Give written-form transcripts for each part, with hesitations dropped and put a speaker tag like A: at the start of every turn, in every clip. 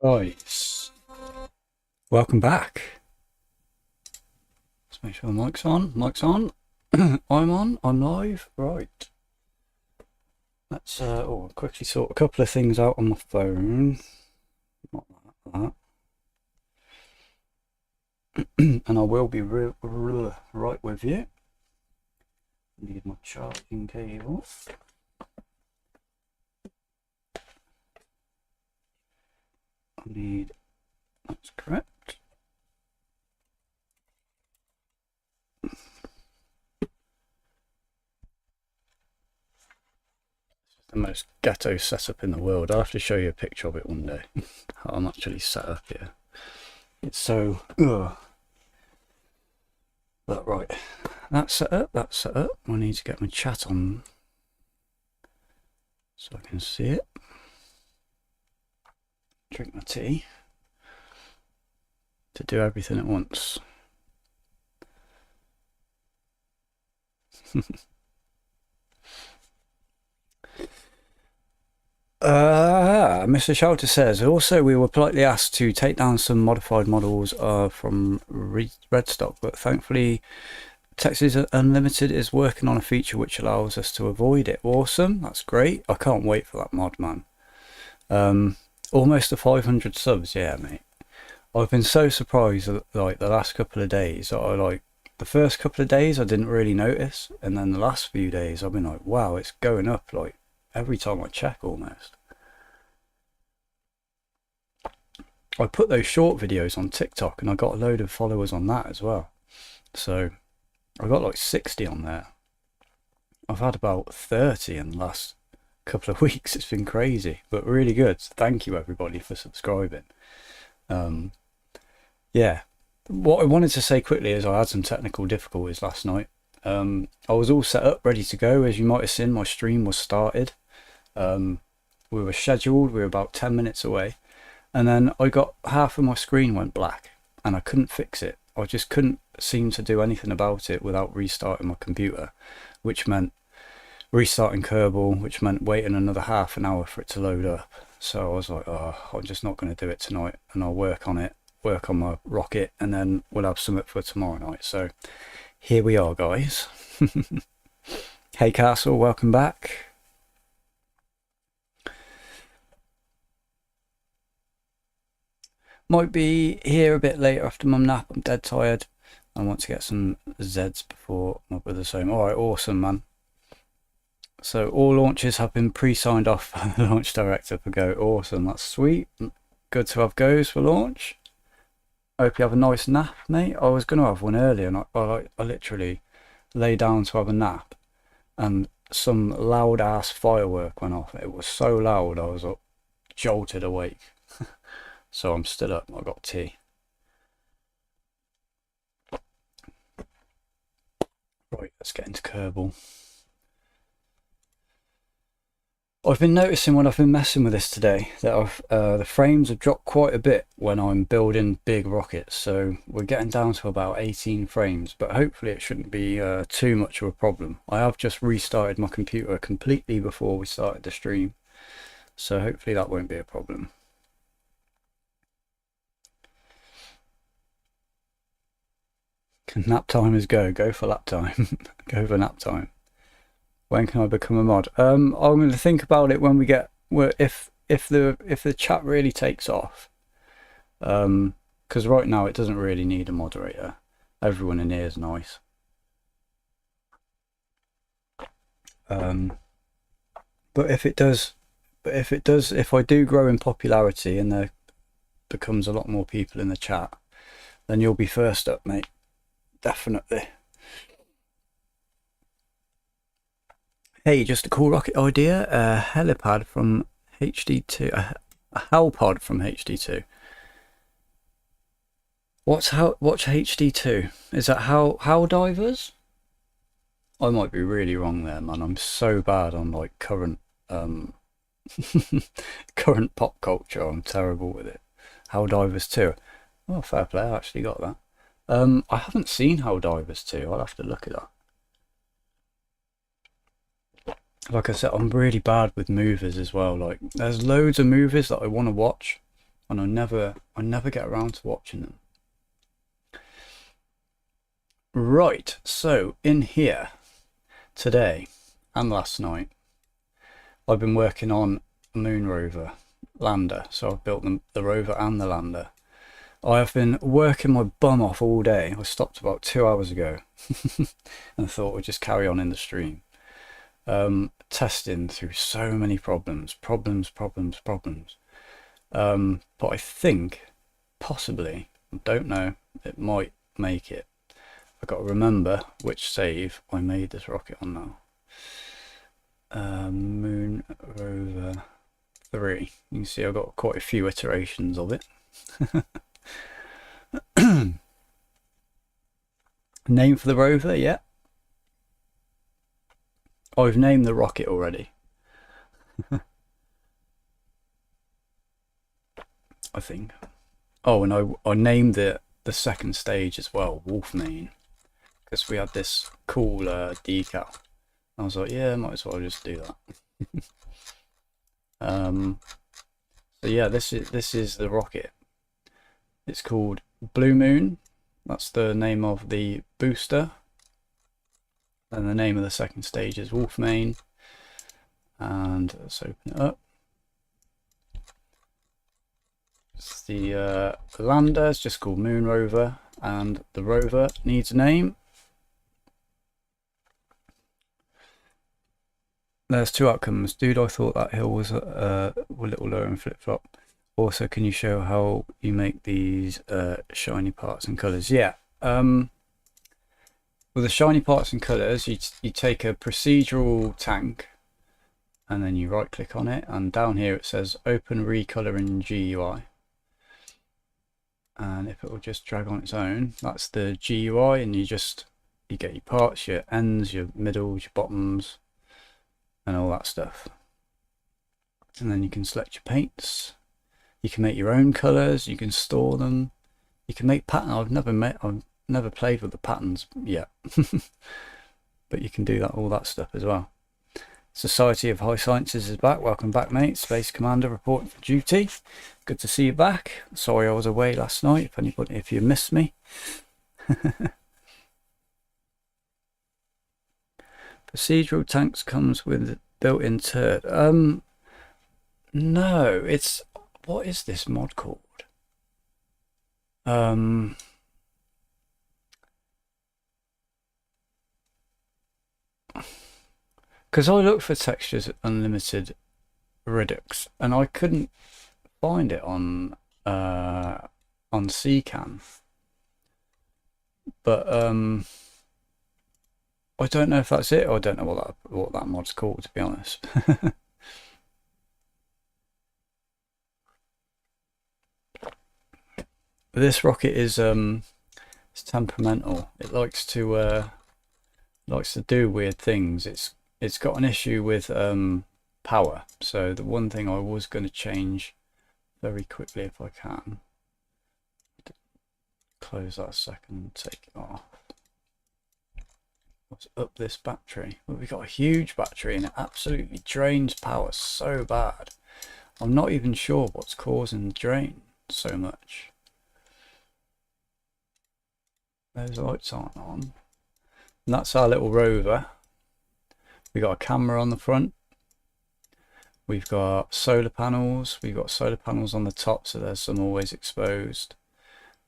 A: Right, welcome back. Let's make sure the mic's on. Mic's on. I'm on. I'm live. Right. Let's quickly sort a couple of things out on my phone. Not that. And I will be right with you. Need my charging cable. That's correct. This is the most ghetto setup in the world. I'll have to show you a picture of it one day. How I'm actually set up here. It's so But right, that's set up, I need to get my chat on so I can see it. Drink my tea. To do everything at once. Mr. Shelter says, also we were politely asked to take down some modified models from Redstock, but thankfully Texas Unlimited is working on a feature which allows us to avoid it. Awesome, that's great. I can't wait for that mod, man. Almost to 500 subs, yeah, mate. I've been so surprised that, like, the last couple of days, the first couple of days I didn't really notice, and then the last few days I've been like, wow, it's going up, like, every time I check almost. I put those short videos on TikTok and I got a load of followers on that as well. So I got like 60 on there. I've had about 30 in the last couple of weeks. It's been crazy, but really good. Thank you everybody for subscribing. Yeah, what I wanted to say quickly is I had some technical difficulties last night. I was all set up, ready to go. As you might have seen, my stream was started. We were scheduled, we were about 10 minutes away, and then I got half of my screen went black and I couldn't fix it. I just couldn't seem to do anything about it without restarting my computer, which meant restarting Kerbal, which meant waiting another half an hour for it to load up. So I was like, oh, I'm just not going to do it tonight, and I'll work on it, work on my rocket, and then we'll have something for tomorrow night. So here we are, guys. Hey Castle, welcome back. Might be here a bit later after my nap. I'm dead tired. I want to get some Zeds before my brother's home. Alright, awesome, man. So all launches have been pre-signed off by the launch director for Go. Awesome, that's sweet. Good to have goes for launch. I hope you have a nice nap, mate. I was going to have one earlier, and I literally lay down to have a nap, and some loud ass firework went off. It was so loud I was jolted awake. So I'm still up. I got tea. Right, let's get into Kerbal. I've been noticing when I've been messing with this today that the frames have dropped quite a bit when I'm building big rockets. So we're getting down to about 18 frames, but hopefully it shouldn't be too much of a problem. I have just restarted my computer completely before we started the stream, so hopefully that won't be a problem. Nap time is go for lap time. Go for nap time. When can I become a mod? I'm going to think about it when we get, if the chat really takes off. Because right now it doesn't really need a moderator. Everyone in here is nice. But if I do grow in popularity and there becomes a lot more people in the chat, then you'll be first up, mate. Definitely. Hey, just a cool rocket idea. A helipad from HD2. A helipod from HD2. What's HD2? Is that how divers? I might be really wrong there, man. I'm so bad on like current current pop culture. I'm terrible with it. How divers 2. Oh, fair play. I actually got that. I haven't seen How Divers 2. I'll have to look at that. Like I said, I'm really bad with movies as well. Like, there's loads of movies that I want to watch. and I never get around to watching them. Right, so in here today and last night I've been working on Moon Rover lander, so I've built the rover and the lander. I have been working my bum off all day. I stopped about 2 hours ago and thought we'd just carry on in the stream. Testing through so many problems. But I think possibly, I don't know, it might make it. I've got to remember which save I made this rocket on now. Moon Rover 3. You can see I've got quite a few iterations of it. Name for the rover, yeah. I've named the rocket already. I think. Oh, and I named the second stage as well, Wolfmane, because we had this cool decal. I was like, yeah, might as well just do that. So yeah, this is the rocket. It's called Blue Moon. That's the name of the booster. And the name of the second stage is Wolfmane. And let's open it up. It's the lander is just called Moon Rover, and the rover needs a name. There's two outcomes. Dude, I thought that hill was a little lower in flip-flop. Also, can you show how you make these shiny parts and colours? Yeah. With the shiny parts and colours, you take a procedural tank and then you right click on it, and down here it says open recolor in GUI. And if it will just drag on its own, that's the GUI, and you get your parts, your ends, your middles, your bottoms, and all that stuff. And then you can select your paints. You can make your own colours. You can store them. You can make patterns. I've never played with the patterns yet, but you can do all that stuff as well. Society of High Sciences is back. Welcome back, mate. Space Commander reporting for duty. Good to see you back. Sorry I was away last night. If you missed me. Procedural tanks comes with built-in turd. No, it's, what is this mod called? Because I looked for textures unlimited Redux and I couldn't find it on CCAN, but I don't know if that's it, or I don't know what that mod's called, to be honest. This rocket is it's temperamental. It likes to do weird things. It's got an issue with power. So the one thing I was going to change very quickly, if I can, close that a second and take it off. Let's up this battery. Well, we've got a huge battery and it absolutely drains power so bad. I'm not even sure what's causing the drain so much. Those lights aren't on. And that's our little rover. We got a camera on the front. We've got solar panels. We've got solar panels on the top, so there's some always exposed.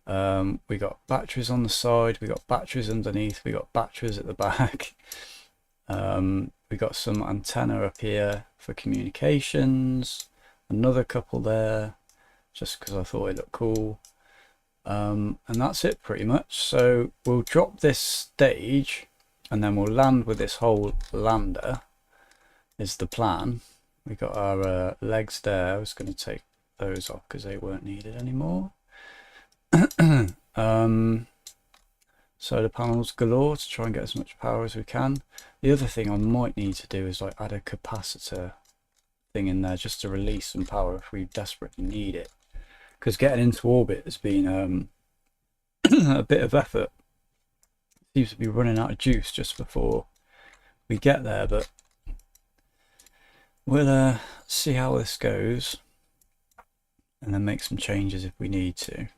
A: We got batteries on the side. We got batteries underneath. We got batteries at the back. We got some antenna up here for communications. Another couple there, just because I thought it looked cool. And that's it pretty much. So we'll drop this stage and then we'll land with this whole lander is the plan. We got our legs there. I was going to take those off because they weren't needed anymore. Solar panels galore to try and get as much power as we can. The other thing I might need to do is like add a capacitor thing in there just to release some power if we desperately need it, because getting into orbit has been a bit of effort. Seems to be running out of juice just before we get there, but we'll see how this goes. and then make some changes if we need to.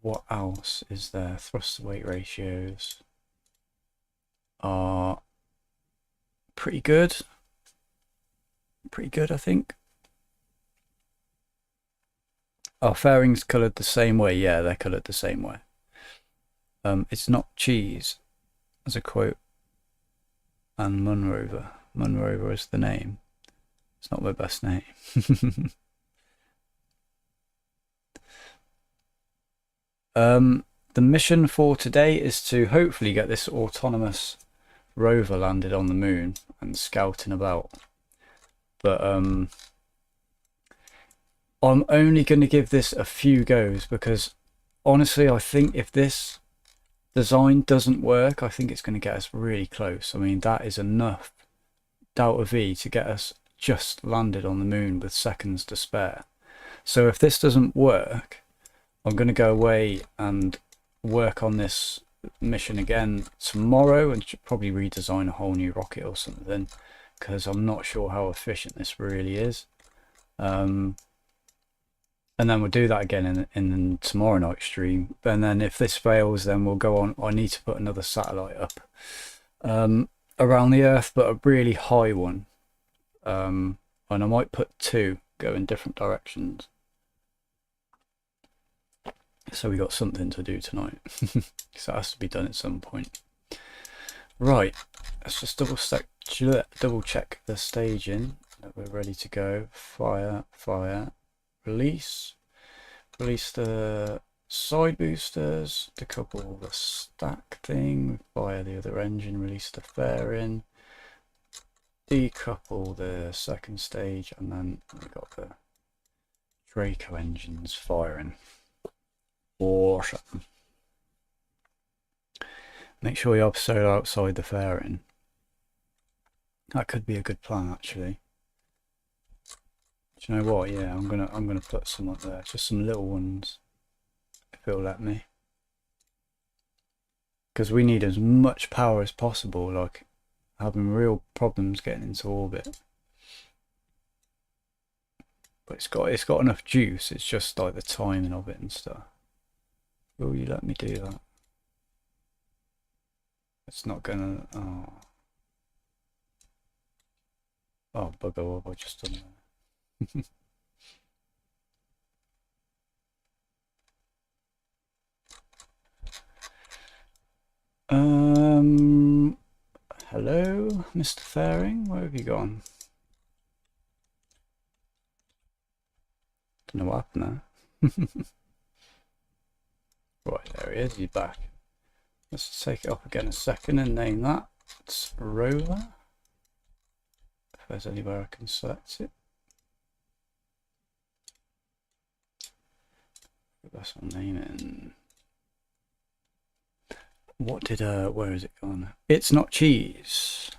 A: What else is there? Thrust to weight ratios are pretty good. Pretty good, I think. Our fairings coloured the same way. Yeah, they're coloured the same way. It's not cheese as a quote. And Rover. Rover is the name. It's not my best name. The mission for today is to hopefully get this autonomous rover landed on the moon and scouting about. But I'm only going to give this a few goes because honestly I think if this design doesn't work, I think it's going to get us really close. I mean, that is enough Delta V to get us just landed on the moon with seconds to spare. So if this doesn't work, I'm going to go away and work on this mission again tomorrow and probably redesign a whole new rocket or something, because I'm not sure how efficient this really is. And then we'll do that again in tomorrow night stream. And then if this fails, then we'll go on. I need to put another satellite up around the Earth, but a really high one. And I might put 2 go in different directions. So we got something to do tonight. So it has to be done at some point. Right, let's just double check the staging that we're ready to go. Fire, fire, release. Release the side boosters, decouple the stack thing, fire the other engine, release the fairing, decouple the second stage, and then we got the Draco engines firing. Awesome. Make sure you upside outside the fairing. That could be a good plan, actually. Do you know what? Yeah, I'm gonna put some up there, just some little ones, if it'll let me. Because we need as much power as possible. Like, having real problems getting into orbit. But it's got enough juice. It's just like the timing of it and stuff. Will you let me do that? It's not gonna. Oh, bugger! What have I just done there? Hello, Mr. Fairing, where have you gone? Don't know what happened there. Right, there he is, he's back. Let's take it up again a second and name that. It's Rover. If there's anywhere I can select it. That's what I'm naming. What did where is it gone? It's not cheese.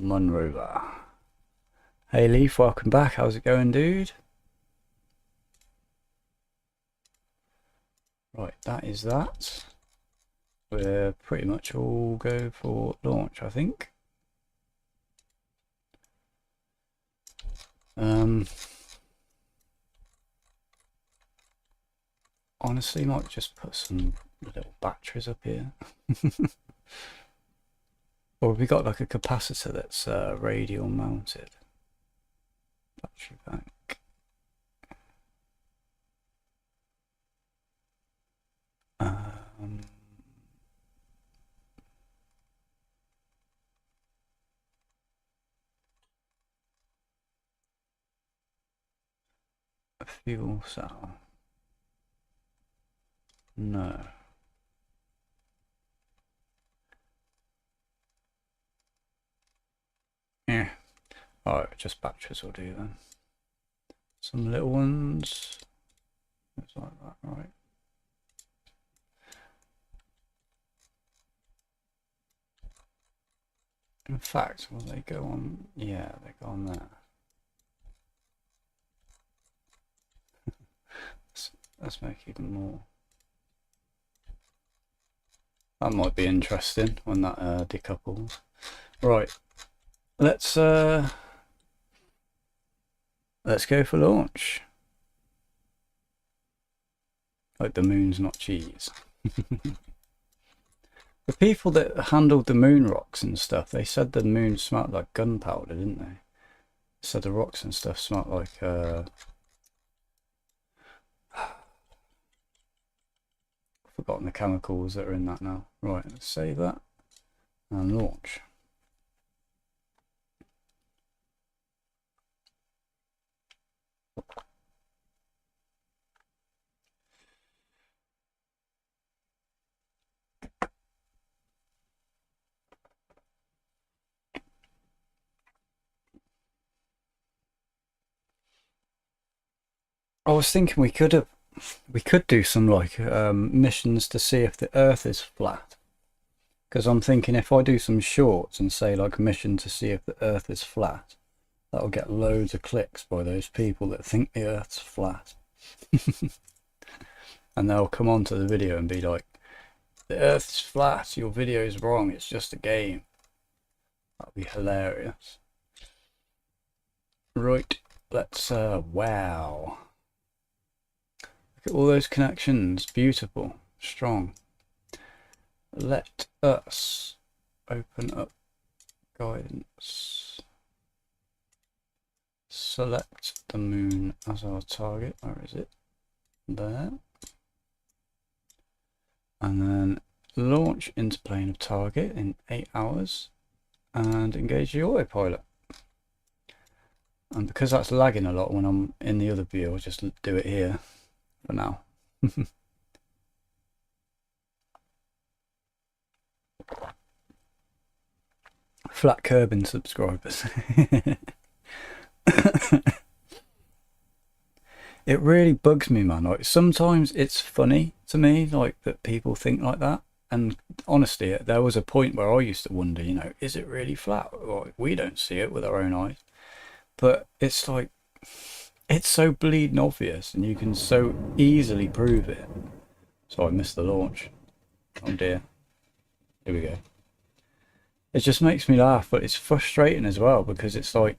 A: Rover. Hey Leaf, welcome back. How's it going, dude? Right, that is that. We're pretty much all go for launch, I think. Honestly, might just put some little batteries up here. Or have we got like a capacitor that's radial mounted? Battery bank. A fuel cell. No. Yeah. Alright, just batteries will do then. Some little ones. It's like that, right? In fact, will they go on? Yeah, they go on there. Let's make even more. That might be interesting when that decouples. Right, let's go for launch. Like the moon's not cheese. The people that handled the moon rocks and stuff, they said the moon smelled like gunpowder, didn't they? Said the rocks and stuff smelled like forgotten the chemicals that are in that now. Right, let's save that and launch. I was thinking we could do some like missions to see if the Earth is flat. Because I'm thinking if I do some shorts and say like a mission to see if the Earth is flat, that'll get loads of clicks by those people that think the Earth's flat. And they'll come onto the video and be like, the Earth's flat, your video's wrong, it's just a game. That'd be hilarious. Right, let's wow. Look at all those connections, beautiful, strong. Let us open up guidance. Select the moon as our target. Where is it? There. And then launch into plane of target in 8 hours and engage the autopilot. And because that's lagging a lot when I'm in the other view, I'll just do it here for now. Flat Kerbal subscribers. It really bugs me, man. Like sometimes it's funny to me, like that people think like that. And honestly, there was a point where I used to wonder, you know, is it really flat? Well, we don't see it with our own eyes, but it's like it's so bleeding obvious, and you can so easily prove it. So I missed the launch. Oh dear. Here we go. It just makes me laugh, but it's frustrating as well because it's like,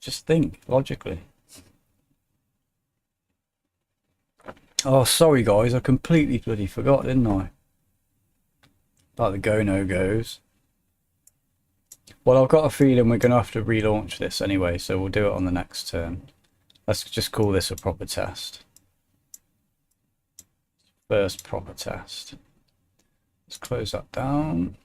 A: just think logically. Oh, sorry guys, I completely bloody forgot, didn't I? About the go no goes. Well, I've got a feeling we're going to have to relaunch this anyway, so we'll do it on the next turn. Let's just call this a proper test. First proper test. Let's close that down.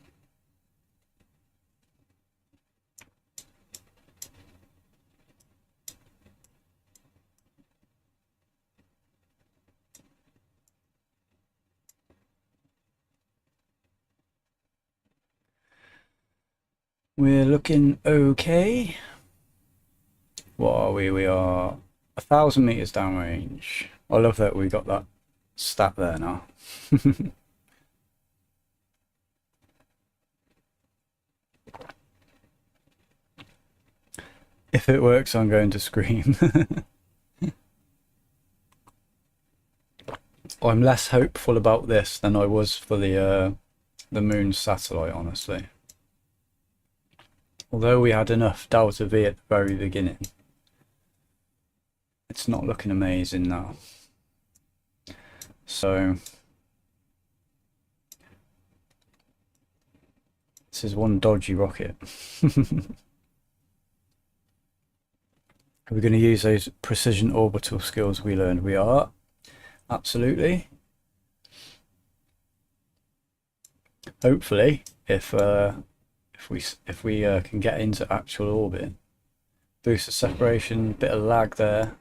A: We're looking okay. What are we? We are 1,000 meters downrange. I love that we got that stat there now. If it works, I'm going to scream. I'm less hopeful about this than I was for the moon satellite, honestly. Although we had enough Delta V at the very beginning, it's not looking amazing now. So this is one dodgy rocket. Are we going to use those precision orbital skills we learned? We are. Absolutely. Hopefully, if we can get into actual orbit. Boost of separation, bit of lag there.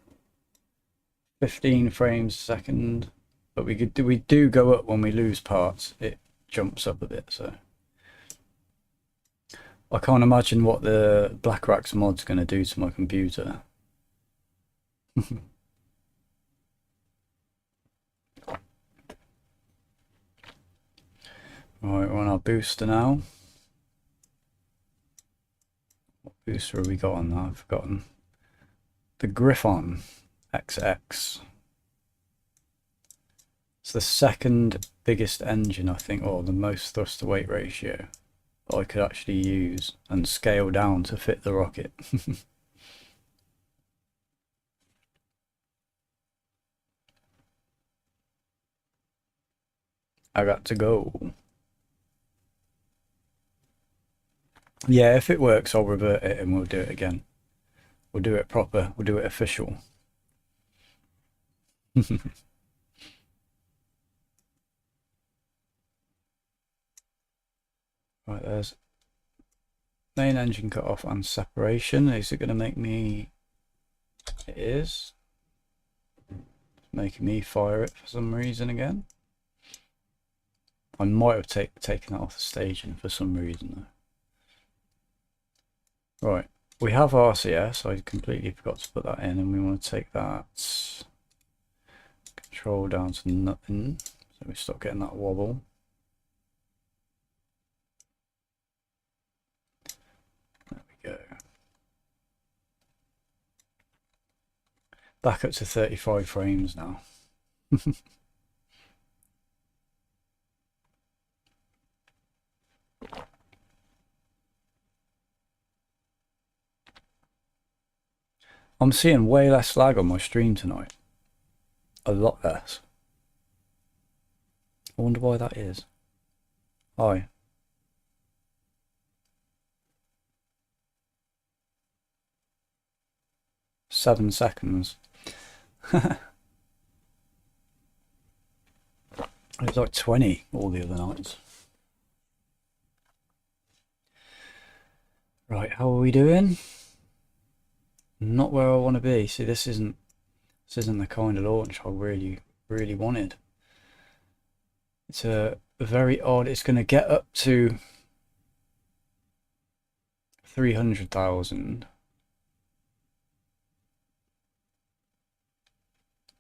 A: 15 frames a second. But we do go up when we lose parts. It jumps up a bit, so I can't imagine what the Black Racks mod's going to do to my computer. Right, we're on our booster now. What booster have we got on that? I've forgotten. The Griffon XX. It's the second biggest engine, I think, or the most thrust to weight ratio that I could actually use and scale down to fit the rocket. I got to go. Yeah, if it works, I'll revert it and we'll do it again. We'll do it proper. We'll do it official. Right, there's main engine cut off and separation. Is it going to make me... It is. It's making me fire it for some reason again. I might have taken that off the staging for some reason though. Right, we have RCS. I completely forgot to put that in, and we want to take that control down to nothing, so we stop getting that wobble. There we go. Back up to 35 frames now. I'm seeing way less lag on my stream tonight. A lot less. I wonder why that is. Hi. Seven seconds. It was like 20 all the other nights. Right, how are we doing? Not where I want to be. See, this isn't the kind of launch I really wanted. It's a very odd. It's going to get up to 300,000.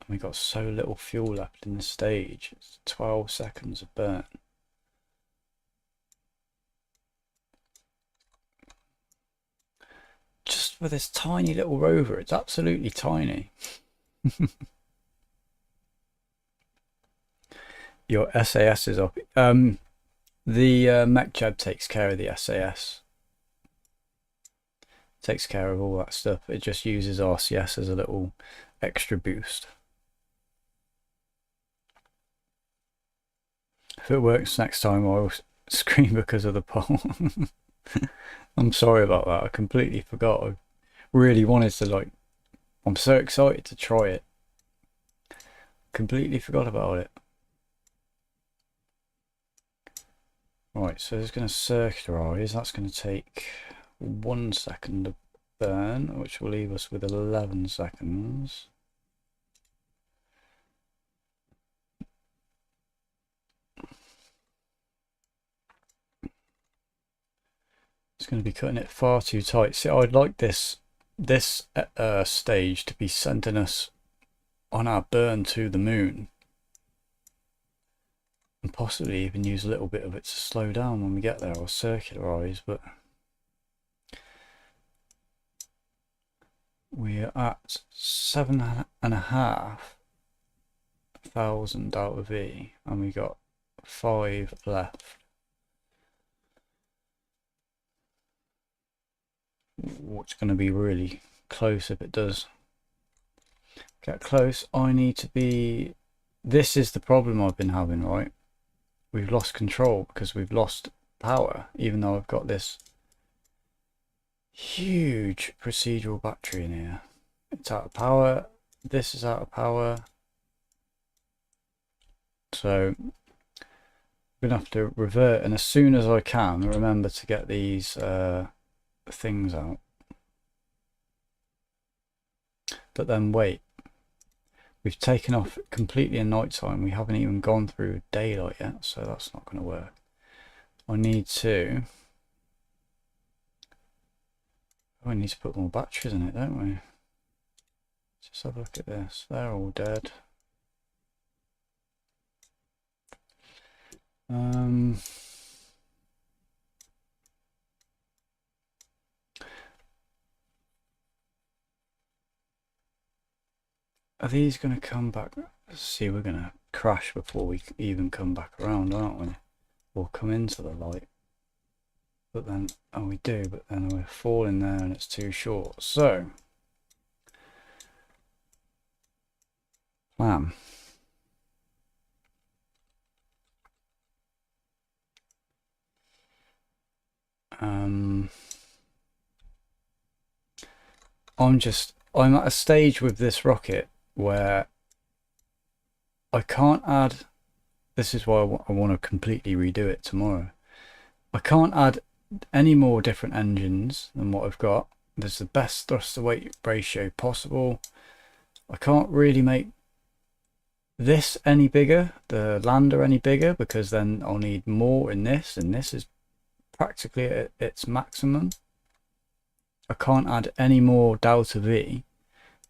A: We got so little fuel left in the stage. It's 12 seconds of burn. Just for this tiny little rover, it's absolutely tiny. Your SAS is up. The MechJeb takes care of the SAS. Takes care of all that stuff. It just uses RCS as a little extra boost. If it works next time, I'll scream because of the poll. I'm sorry about that. I completely forgot. I really wanted to, like, I'm so excited to try it. Completely forgot about it. Right, so it's going to circularize. That's going to take 1 second to burn, which will leave us with 11 seconds. It's going to be cutting it far too tight. See, I'd like this stage to be sending us on our burn to the moon, and possibly even use a little bit of it to slow down when we get there, or circularize. But we're at 7,500 out of V, and we got 5 left. What's going to be really close if it does get close. I need to be... This is the problem I've been having, right? We've lost control because we've lost power, even though I've got this huge procedural battery in here. It's out of power. This is out of power. So I'm going to have to revert, and as soon as I can, remember to get these things out. But then wait, we've taken off completely in night time. We haven't even gone through daylight yet, so that's not going to work. I need to put more batteries in it, don't we? Just have a look at this. They're all dead. Are these going to come back? See, we're going to crash before we even come back around, aren't we? Or come into the light. But then, oh, we do, but then we're falling there and it's too short. So, plan. I'm at a stage with this rocket where I can't add, this is why I want to completely redo it tomorrow. I can't add any more different engines than what I've got. There's the best thrust to weight ratio possible. I can't really make this any bigger, the lander any bigger, because then I'll need more in this, and this is practically at its maximum. I can't add any more delta V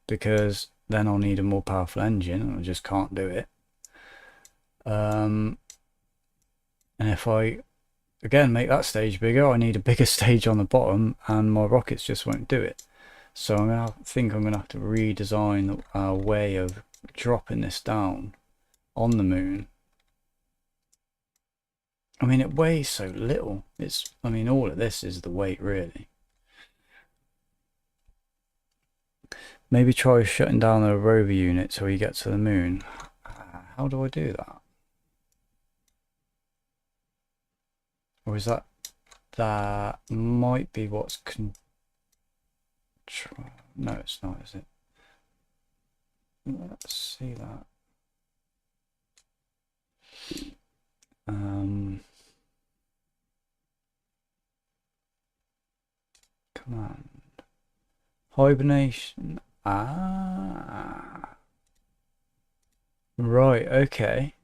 A: because then I'll need a more powerful engine and I just can't do it. And if I again make that stage bigger, I need a bigger stage on the bottom and my rockets just won't do it. So I think I'm gonna have to redesign our way of dropping this down on the moon. I mean, it weighs so little. I mean, all of this is the weight really. Maybe try shutting down the rover unit till you get to the moon. How do I do that? Or is that might be what's no, it's not, is it? Let's see that. Command. Hibernation. Ah. Right, okay.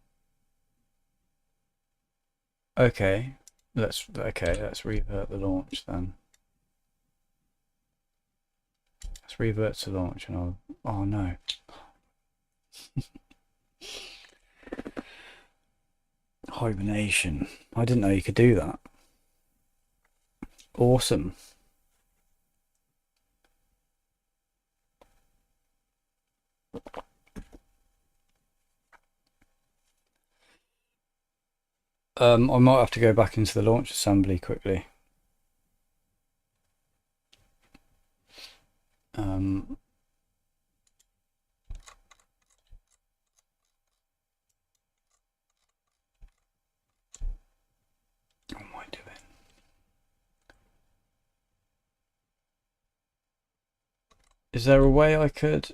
A: Okay. Let's revert the launch then. Let's revert to launch and I'll, oh no. Hibernation. I didn't know you could do that. Awesome. I might have to go back into the launch assembly quickly. What am I doing? Is there a way I could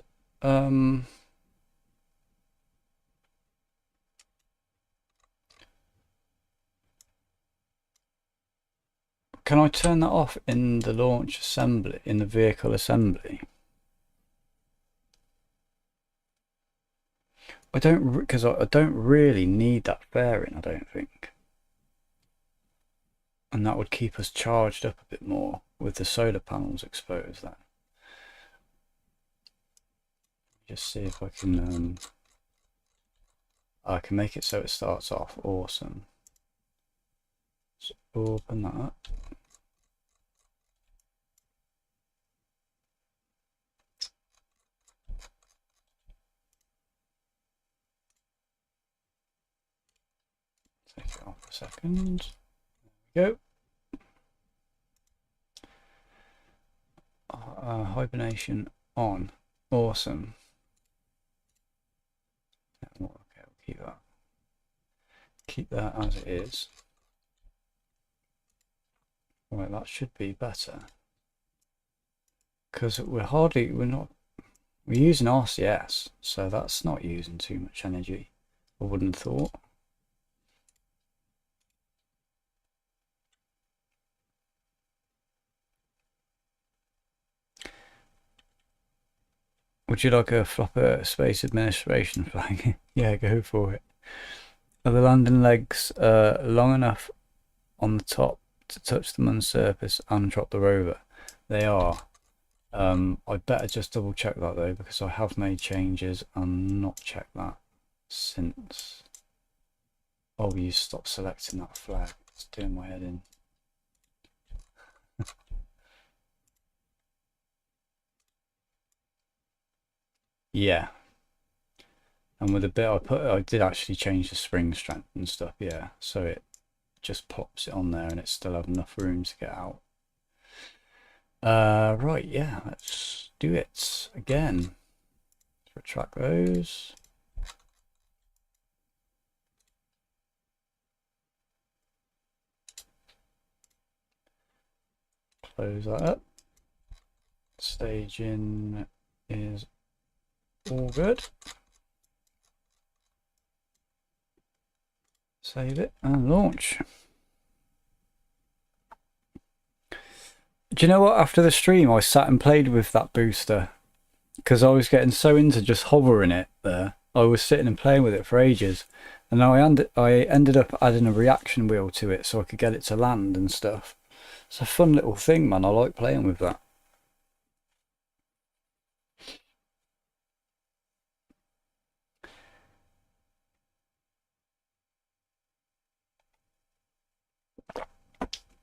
A: can I turn that off in the launch assembly, in the vehicle assembly? I don't, because I don't really need that fairing, I don't think. And that would keep us charged up a bit more with the solar panels exposed then. Just see if I can make it so it starts off. Awesome. Let's open that up. Take it off a second. There we go. Hibernation on. Awesome. Okay, we'll keep that. Keep that as it is. Right, that should be better. Because we're using RCS, so that's not using too much energy, I wouldn't have thought. Would you like a flopper space administration flag? Yeah, go for it. Are the landing legs long enough on the top to touch the moon's surface and drop the rover? They are. I'd better just double check that though, because I have made changes and not checked that since. Oh, you stopped selecting that flag. It's doing my head in. Yeah, And with the bit I did actually change the spring strength and stuff, yeah. So it just pops it on there and it still have enough room to get out. Right, yeah, let's do it again. Retract those. Close that up. Staging is all good. Save it and launch. Do you know what? After the stream, I sat and played with that booster because I was getting so into just hovering it there. I was sitting and playing with it for ages, and now I ended up adding a reaction wheel to it so I could get it to land and stuff. It's a fun little thing, man. I like playing with that.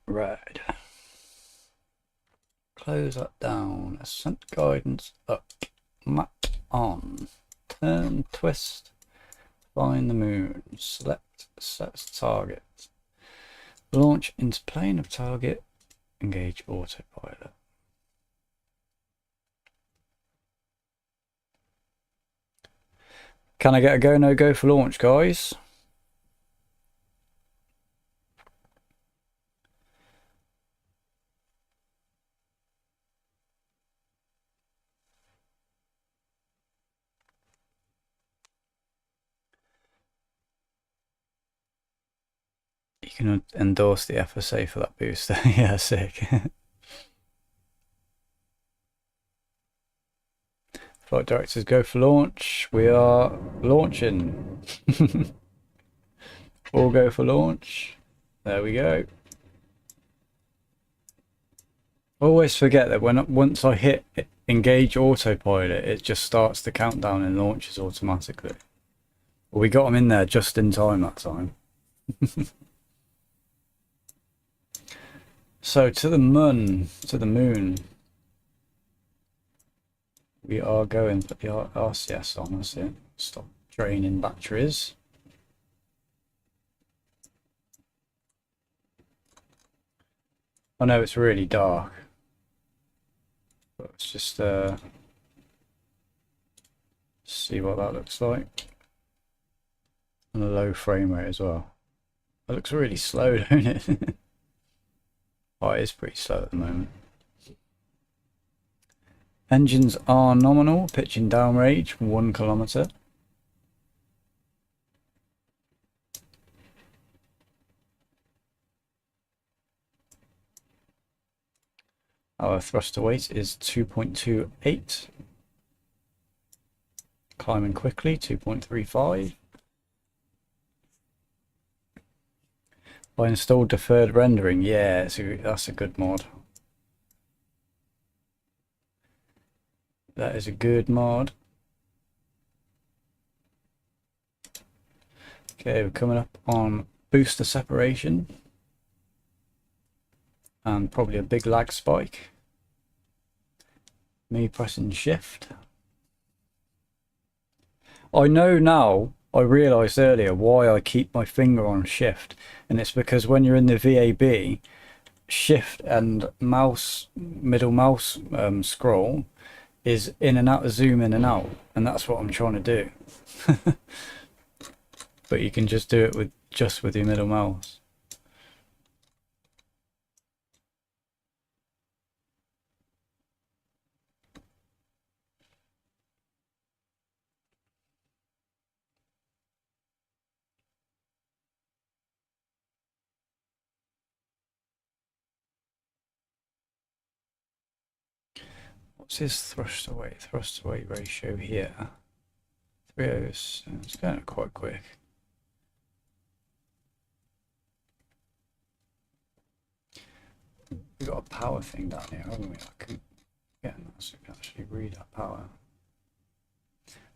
A: Right. Close that down. Ascent guidance up. Map on. Turn, twist. Find the moon. Select, set target. Launch into plane of target. Engage autopilot. Can I get a go, no go for launch, guys? You can endorse the FSA for that booster. Yeah, sick. Flight directors go for launch. We are launching. All go for launch. There we go. Always forget that once I hit engage autopilot, it just starts the countdown and launches automatically. Well, we got them in there just in time that time. So to the moon, we are going to put the RCS on. That's it. Stop draining batteries. I know it's really dark, but let's just see what that looks like. And a low frame rate as well. It looks really slow, don't it? Oh, it is pretty slow at the moment. Engines are nominal, pitching downrange 1 kilometer. Our thruster weight is 2.28. Climbing quickly, 2.35. I installed deferred rendering. Yeah, that's a good mod. That is a good mod. Okay, we're coming up on booster separation. And probably a big lag spike. Me pressing shift. I know now, I realised earlier why I keep my finger on shift, and it's because when you're in the VAB, shift and middle mouse scroll is in and out, zoom in and out, and that's what I'm trying to do. But you can just do it just with your middle mouse. What's his thrust away ratio here? 3 it's going quite quick. We've got a power thing down here, haven't we? I can get that so we can actually read our power.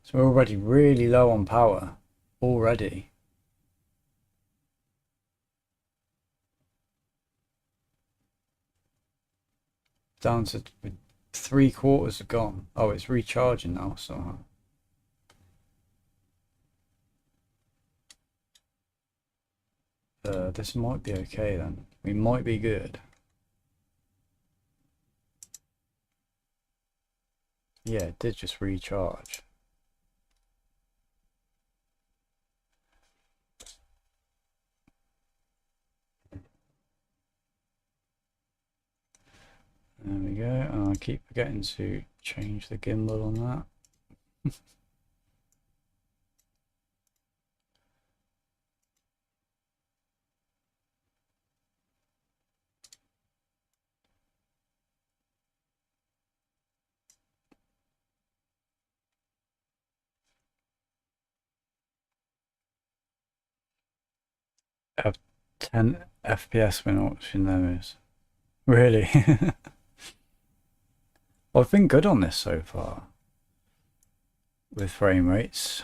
A: So we're already really low on power already. Down to 3/4 are gone. Oh, it's recharging now somehow. this might be okay then. We might be good. Yeah, it did just recharge. There we go, and I keep forgetting to change the gimbal on that. I have 10 FPS when watching those. Really? I've been good on this so far with frame rates,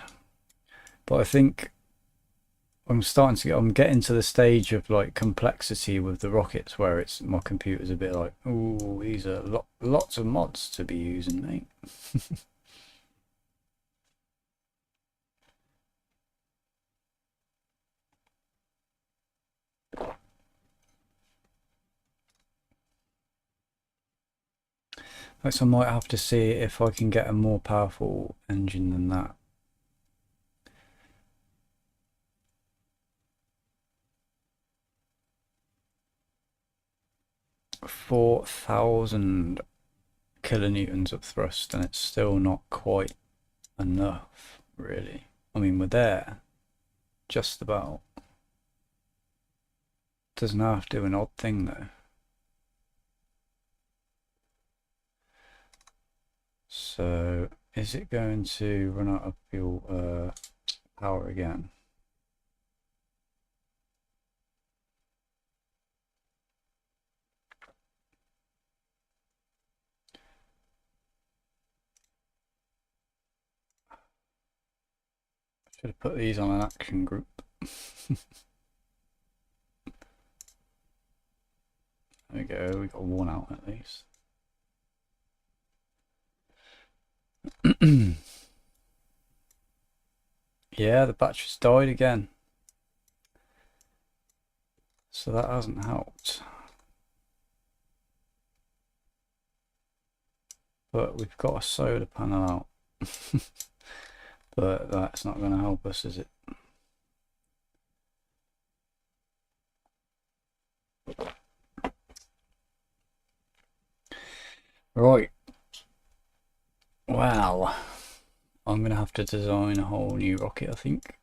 A: but I think I'm getting to the stage of like complexity with the rockets where it's my computer's a bit like, ooh, these are lots of mods to be using, mate. So I might have to see if I can get a more powerful engine than that. $4,000 kilonewtons of thrust, and it's still not quite enough, really. I mean, we're there, just about. Doesn't have to do an odd thing though. So, is it going to run out of fuel power again? Should have put these on an action group. There we go, we got one out at least. Yeah, the battery's died again. So that hasn't helped. But we've got a solar panel out. But that's not going to help us, is it? Right. Well, I'm going to have to design a whole new rocket, I think.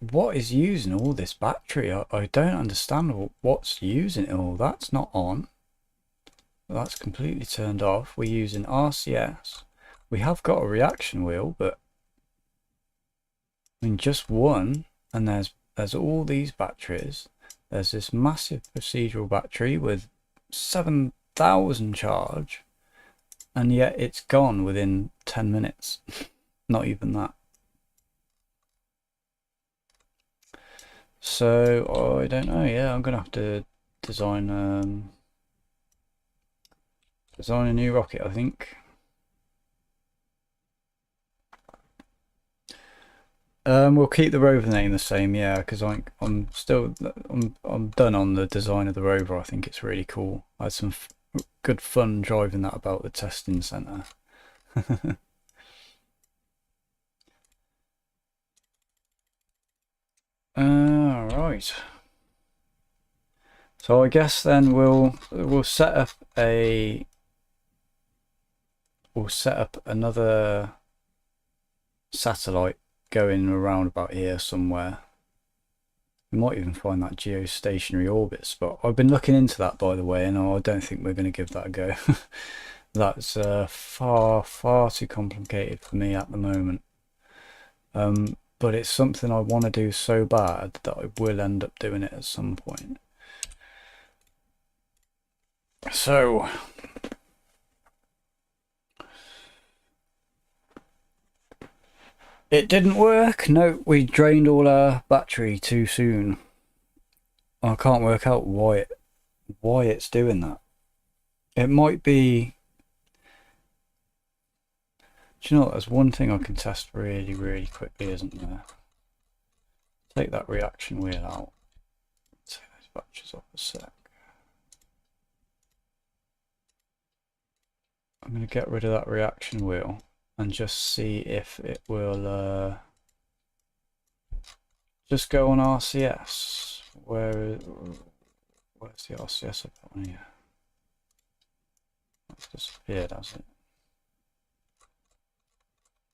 A: What is using all this battery? I don't understand what's using it all. That's not on. That's completely turned off. We're using RCS. We have got a reaction wheel, but I mean just one, and there's all these batteries. There's this massive procedural battery with 7,000 charge, and yet it's gone within 10 minutes. Not even that. So I don't know. Yeah, I'm gonna have to design a new rocket, I think. We'll keep the Rover name the same, yeah, because I'm done on the design of the Rover. I think it's really cool. I had some good fun driving that about the testing centre. Right. So I guess then we'll set up another satellite going around about here somewhere. We might even find that geostationary orbit spot. I've been looking into that, by the way, and I don't think we're going to give that a go. That's far too complicated for me at the moment. But it's something I want to do so bad that I will end up doing it at some point. So it didn't work. No, we drained all our battery too soon. I can't work out why it's doing that. It might be Do you know what? There's one thing I can test really, really quickly, isn't there? Take that reaction wheel out. Take those batches off a sec. I'm going to get rid of that reaction wheel and just see if it will just go on RCS. Where's the RCS I've got on here? It's disappeared, has it?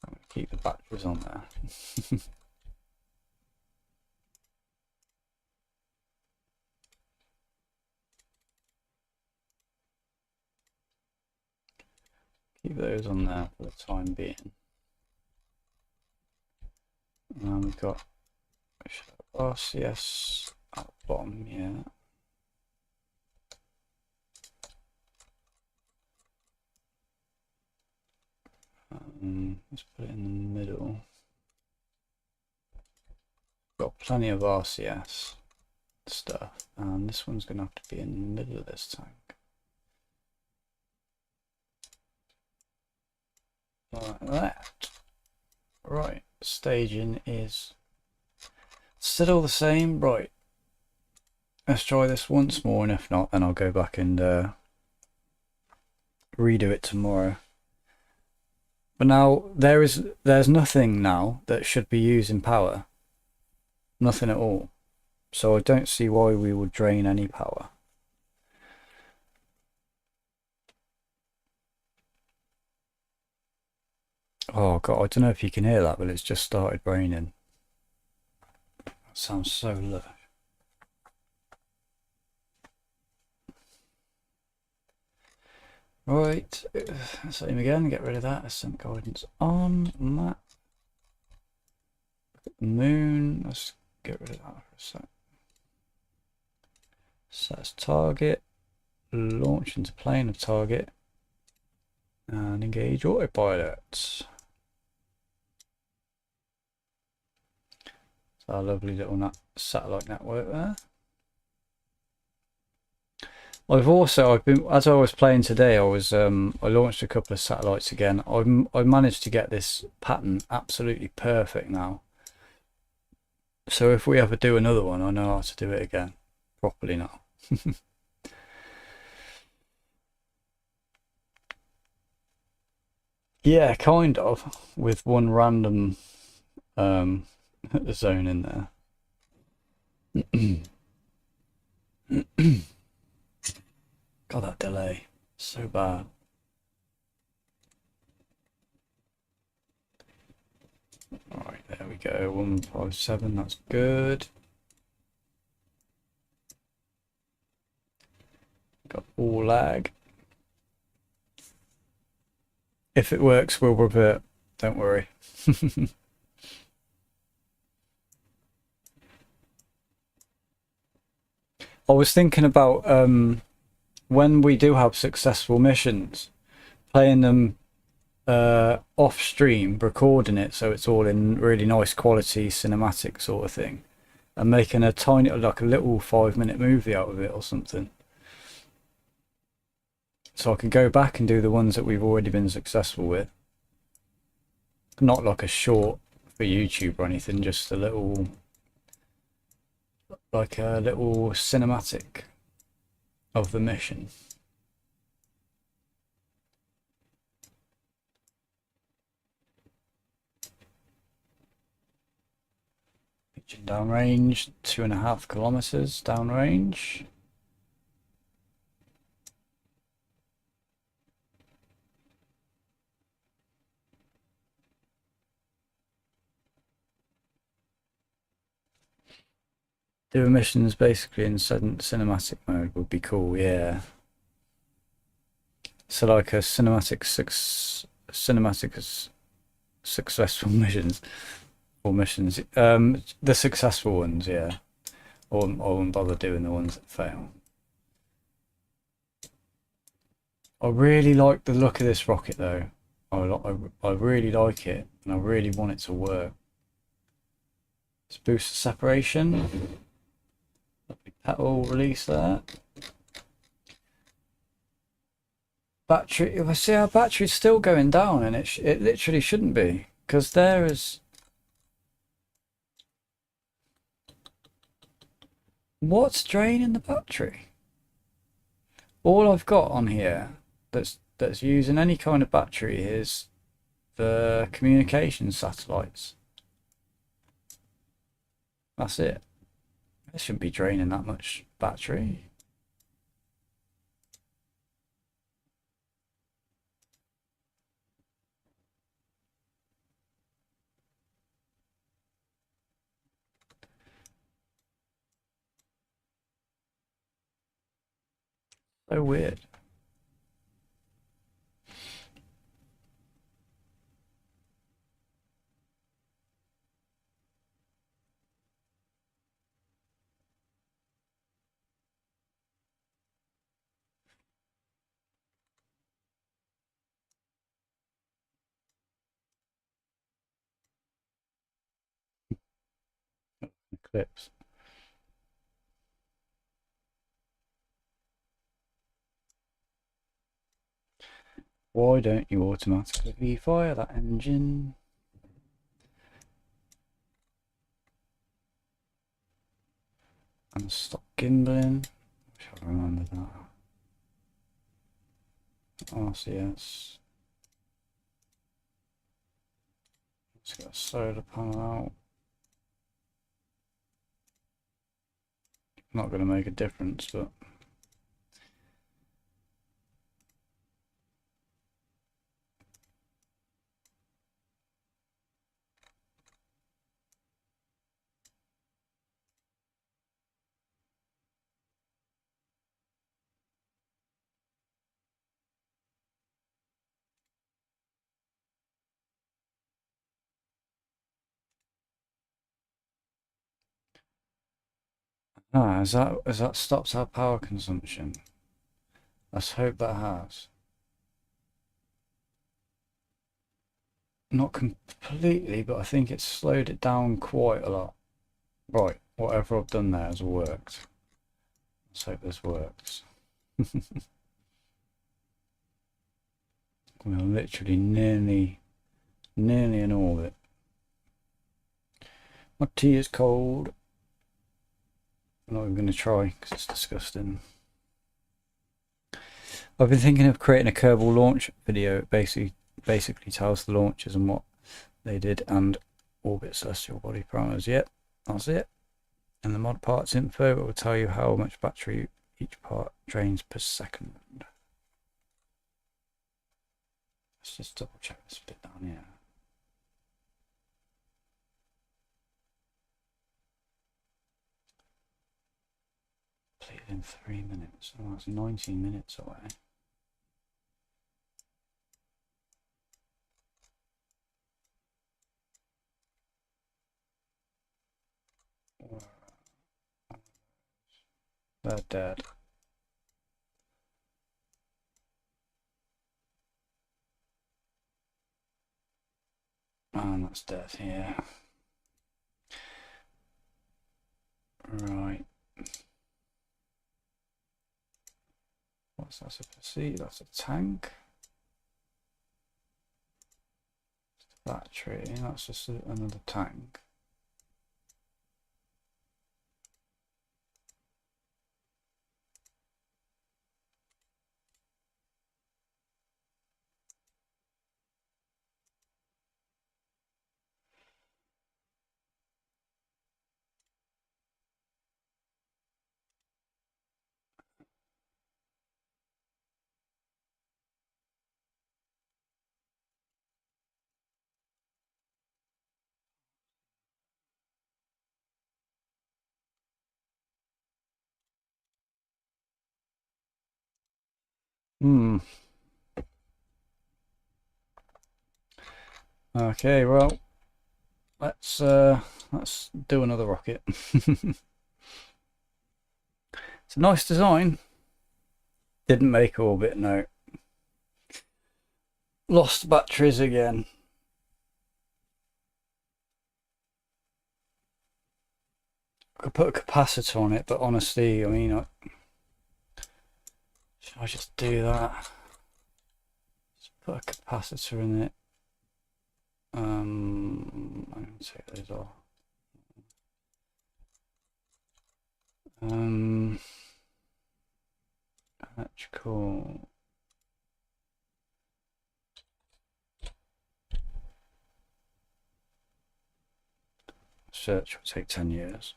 A: I'm going to keep the batteries on there. Keep those on there for the time being. And we've got RCS at the bottom here. Let's put it in the middle. Got plenty of RCS stuff, and this one's going to have to be in the middle of this tank. Like that. Right, staging is still the same. Right, let's try this once more, and if not, then I'll go back and redo it tomorrow. But now there's nothing now that should be using power. Nothing at all. So I don't see why we would drain any power. Oh god, I don't know if you can hear that, but it's just started raining. That sounds so lush. Right, same again, get rid of that, ascent guidance on that. Moon, let's get rid of that for a sec. Set as target, launch into plane of target, and engage autopilot. Our lovely little satellite network there. I've been, as I was playing today, I launched a couple of satellites again. I managed to get this pattern absolutely perfect now. So if we ever do another one, I know how to do it again properly now. Yeah, kind of, with one random zone in there. God, that delay, so bad. Alright, there we go, 157, that's good. Got all lag. If it works, we'll revert, don't worry. I was thinking about when we do have successful missions, playing them off stream, recording it so it's all in really nice quality cinematic sort of thing, and making a tiny, like a little 5-minute movie out of it or something. So I can go back and do the ones that we've already been successful with. Not like a short for YouTube or anything, just a little, like a little cinematic of the mission. Pitching downrange, 2.5 kilometers downrange. Do missions basically in cinematic mode would be cool, yeah. So like a cinematic successful missions, or missions, the successful ones, yeah. I wouldn't bother doing the ones that fail. I really like the look of this rocket though. I really like it, and I really want it to work. Let's boost the separation. Lovely petal release there. Battery, I see our battery's still going down, and it literally shouldn't be, because there is... What's draining the battery? All I've got on here that's using any kind of battery is the communication satellites. That's it. It shouldn't be draining that much battery. So weird. Eclipse. Why don't you automatically fire that engine? And stop gimbling. I shall remember that. RCS. Let's get a solar panel out. Not going to make a difference, but has that stopped our power consumption? Let's hope that has. Not completely, but I think it's slowed it down quite a lot. Right, whatever I've done there has worked. Let's hope this works. We're literally nearly in orbit. My tea is cold. I'm not even going to try because it's disgusting. I've been thinking of creating a Kerbal launch video. It basically tells the launchers and what they did and orbit celestial body parameters. Yep, that's it. And the mod parts info will tell you how much battery each part drains per second. Let's just double check this bit down here. Completed in 3 minutes. Oh, that's 19 minutes away. They're dead. And that's dead here. Right. What's that supposed to see? That's a tank. Battery, that's just another tank. Okay, well, let's do another rocket. It's a nice design. Didn't make orbit, no. Lost batteries again. I could put a capacitor on it, but honestly, I mean, should I just do that? put a capacitor in it. I'm going to take those off. Electrical. Search will take 10 years.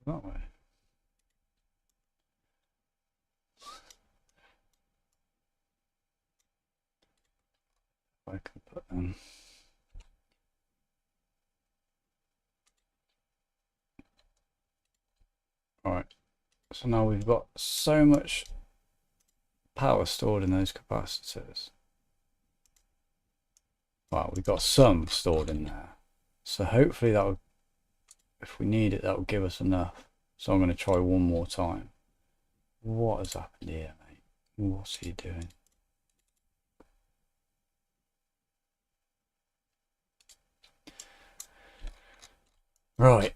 A: That way. I can put them. Alright, so now we've got so much power stored in those capacitors. Well, we've got some stored in there. So hopefully that will, if we need it, that will give us enough. So I'm going to try one more time. What has happened here, mate? What's he doing? Right.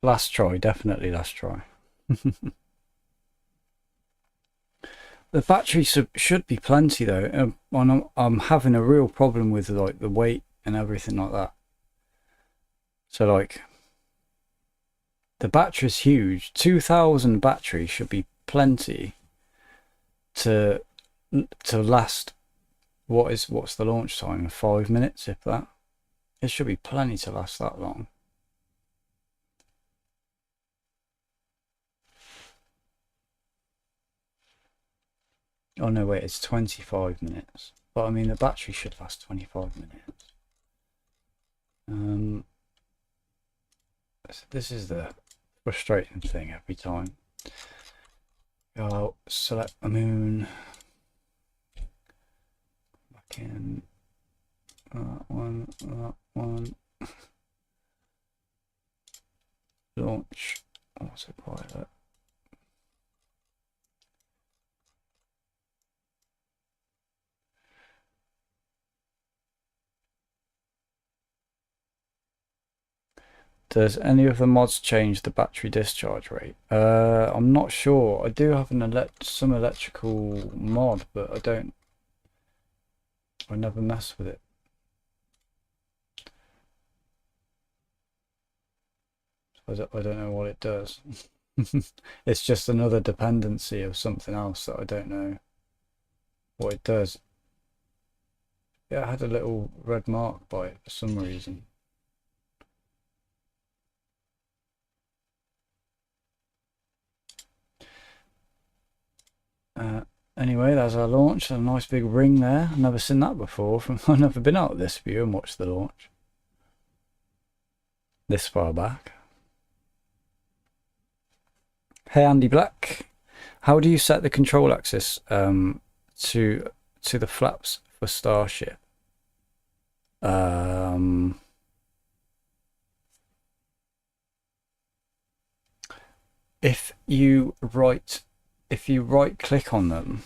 A: Last try, definitely last try. The battery should be plenty though. I'm having a real problem with like the weight and everything like that. So like the battery's huge. 2000 battery should be plenty to last. What's the launch time? 5 minutes, if that. It should be plenty to last that long. Oh no, wait, it's 25 minutes. But I mean, the battery should last 25 minutes. This is the frustrating thing every time. I'll select the moon. Back in. That one. Launch. Autopilot. Does any of the mods change the battery discharge rate? I'm not sure. I do have some electrical mod, but I never mess with it. I don't know what it does. It's just another dependency of something else that I don't know what it does. Yeah, I had a little red mark by it for some reason. Anyway, that's our launch. A nice big ring there. I've never seen that before. I've never been out of this view and watched the launch this far back. Hey Andy Black, how do you set the control axis to the flaps for Starship? If you right click on them,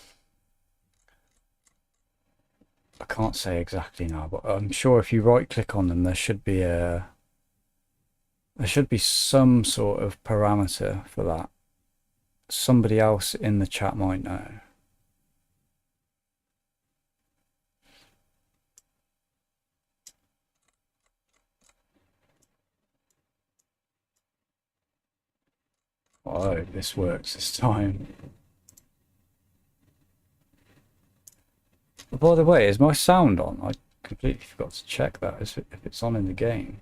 A: I can't say exactly now, but I'm sure if you right click on them, there should be some sort of parameter for that. Somebody else in the chat might know. Oh, this works this time. By the way, is my sound on? I completely forgot to check that if it's on in the game.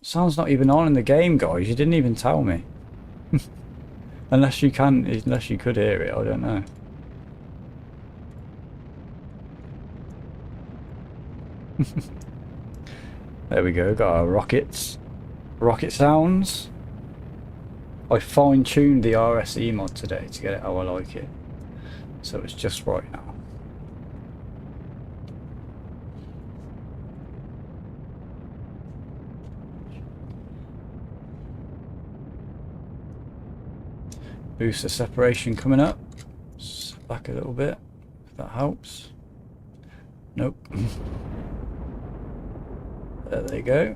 A: Sound's not even on in the game, guys. You didn't even tell me. Unless you could hear it, I don't know. There we go, got our rockets. Rocket sounds. I fine-tuned the RSE mod today to get it how I like it, so it's just right now. Booster separation coming up. Back a little bit, if that helps. Nope. There they go.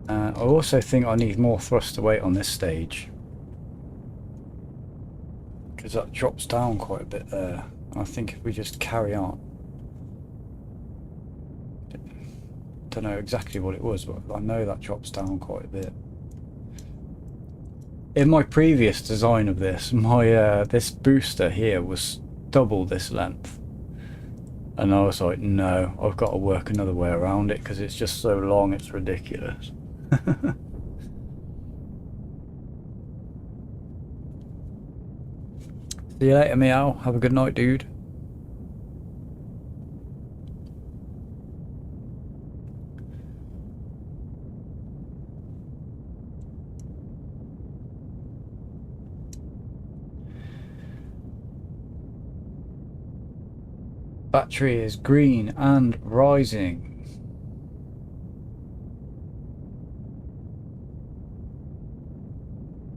A: I also think I need more thrust to weight on this stage, because that drops down quite a bit there. I think if we just carry on, don't know exactly what it was, but I know that drops down quite a bit. In my previous design of this, my this booster here was double this length, and I was like, no, I've got to work another way around it because it's just so long, it's ridiculous. See you later, meow. Have a good night, dude. Battery is green and rising.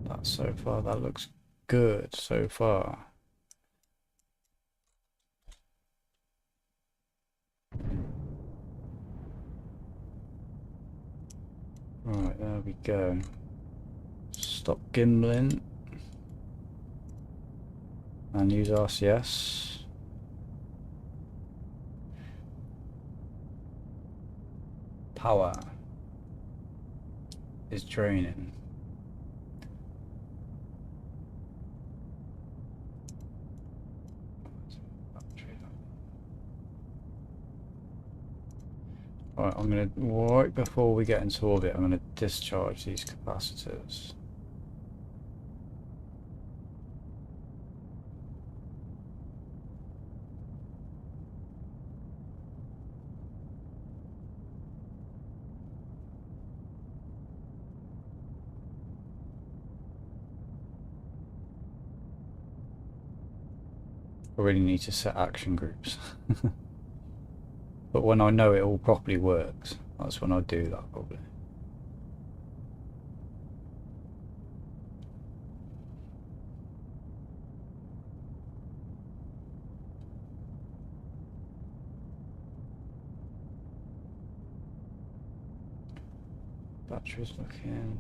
A: That's so far, that looks good so far. Right, there we go. Stop gimbling and use RCS. Power is draining. Right, I'm going to, right before we get into orbit, I'm going to discharge these capacitors. I really need to set action groups. But when I know it all properly works, that's when I do that probably. Batteries looking.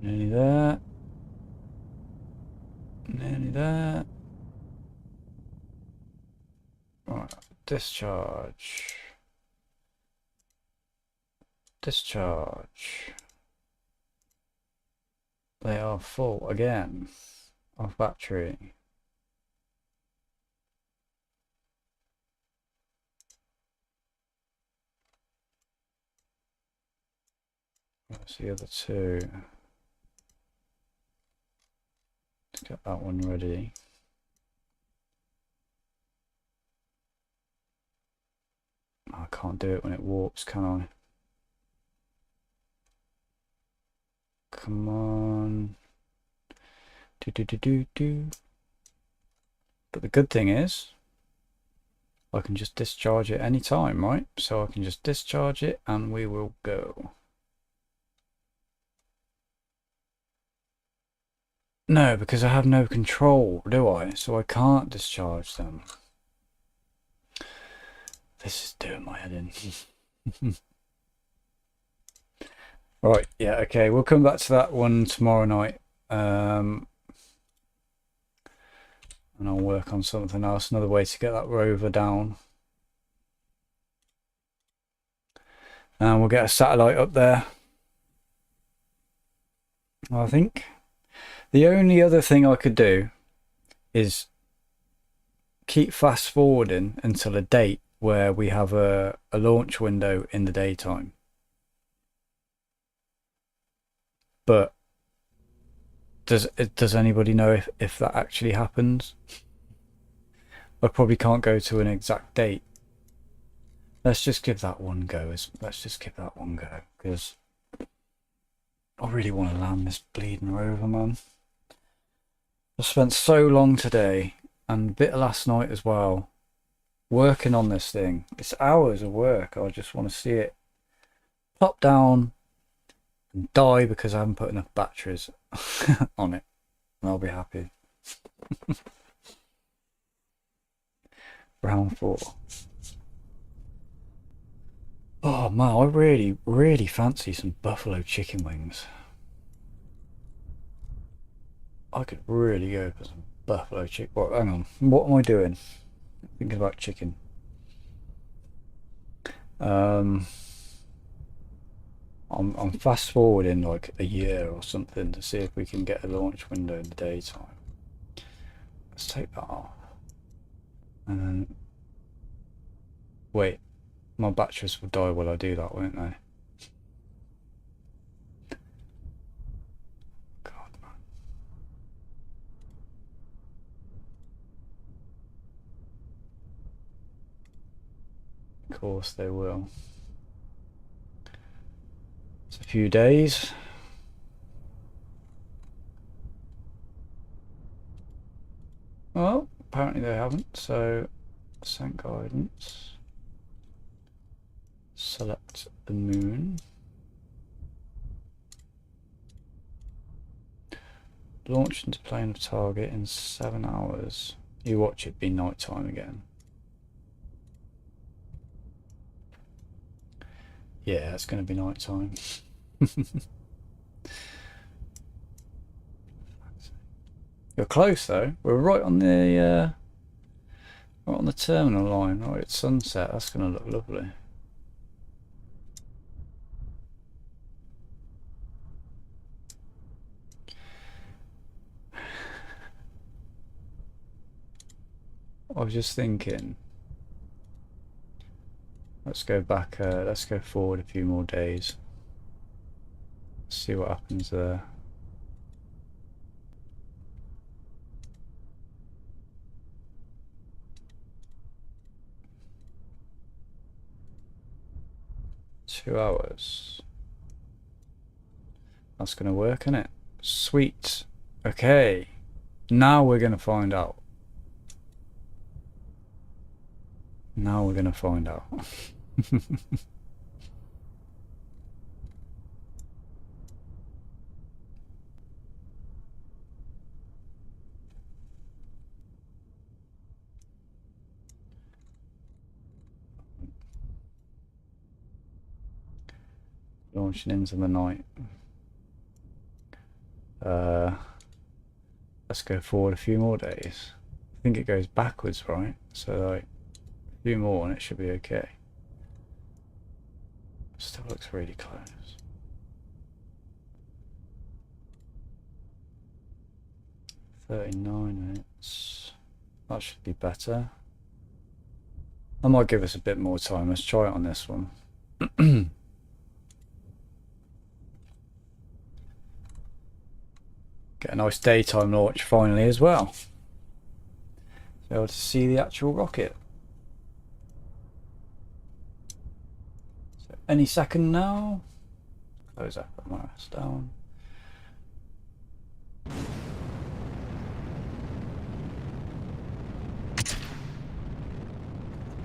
A: Nearly there. Nearly there. Right, discharge. Discharge. They are full again of battery. Where's the other two? Let's get that one ready. I can't do it when it warps, can I? Come on. Do. But the good thing is, I can just discharge it anytime, right? So I can just discharge it and we will go. No, because I have no control, do I? So I can't discharge them. This is doing my head in. Right, yeah, okay, we'll come back to that one tomorrow night. And I'll work on something else, another way to get that rover down. And we'll get a satellite up there, I think. The only other thing I could do is keep fast forwarding until a date where we have a launch window in the daytime. But does anybody know if that actually happens? I probably can't go to an exact date Let's just give that one go. Let's just give that one go, because I really want to land this bleeding Rover, man. I spent so long today, and a bit of last night as well, working on this thing. It's hours of work. I just want to see it pop down and die because I haven't put enough batteries on it, and I'll be happy. Round 4. Oh man, I really fancy some buffalo chicken wings. I could really go for some buffalo chicken. Well, hang on, what am I doing? Thinking about chicken. I'm fast forwarding like a year or something to see if we can get a launch window in the daytime. Let's take that off. And then wait, my batteries will die while I do that, won't they? God, man. Of course they will. It's a few days. Well, apparently they haven't, so send guidance. Select the moon. Launch into plane of target in 7 hours. You watch it be night time again. Yeah, it's going to be night time. You're close though. We're right on the terminal line. Right at sunset. That's going to look lovely. I was just thinking, let's go back, let's go forward a few more days. See what happens there. Two hours. That's going to work, isn't it? Sweet. Okay. Now we're going to find out. Now we're going to find out. Launching into the night. Let's go forward a few more days. I think it goes backwards, right? So like a few more and it should be okay. Still looks really close. $39. That should be better. That might give us a bit more time. Let's try it on this one. Get a nice daytime launch finally as well. Be able to see the actual rocket. So any second now. Close up and mouse down.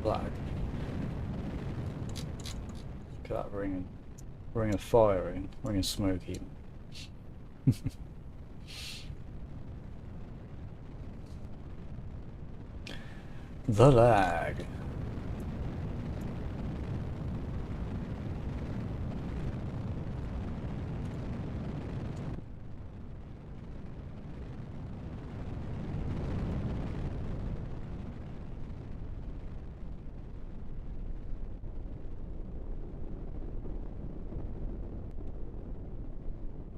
A: Flag. Look at that ring of fire in, ring of smoke even. The lag.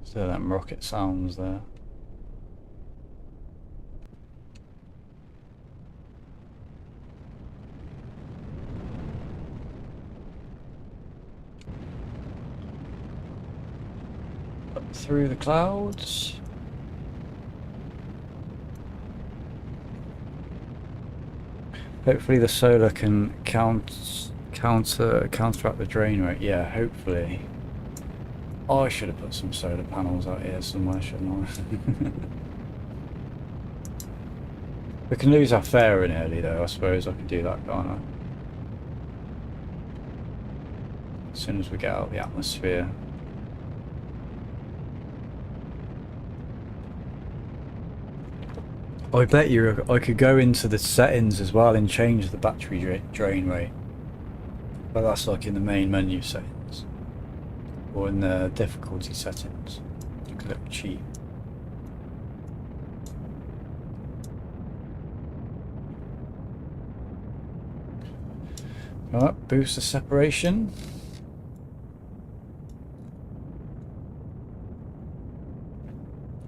A: So them rocket sounds there. Up through the clouds. Hopefully the solar can count Counteract the drain rate. Yeah, hopefully. Oh, I should have put some solar panels out here somewhere, shouldn't I? We can lose our fare in early though, I suppose I can do that, can't I? As soon as we get out of the atmosphere. I bet you I could go into the settings as well and change the battery drain rate. But that's like in the main menu settings. Or in the difficulty settings. Look a little cheap. Alright, boost the separation.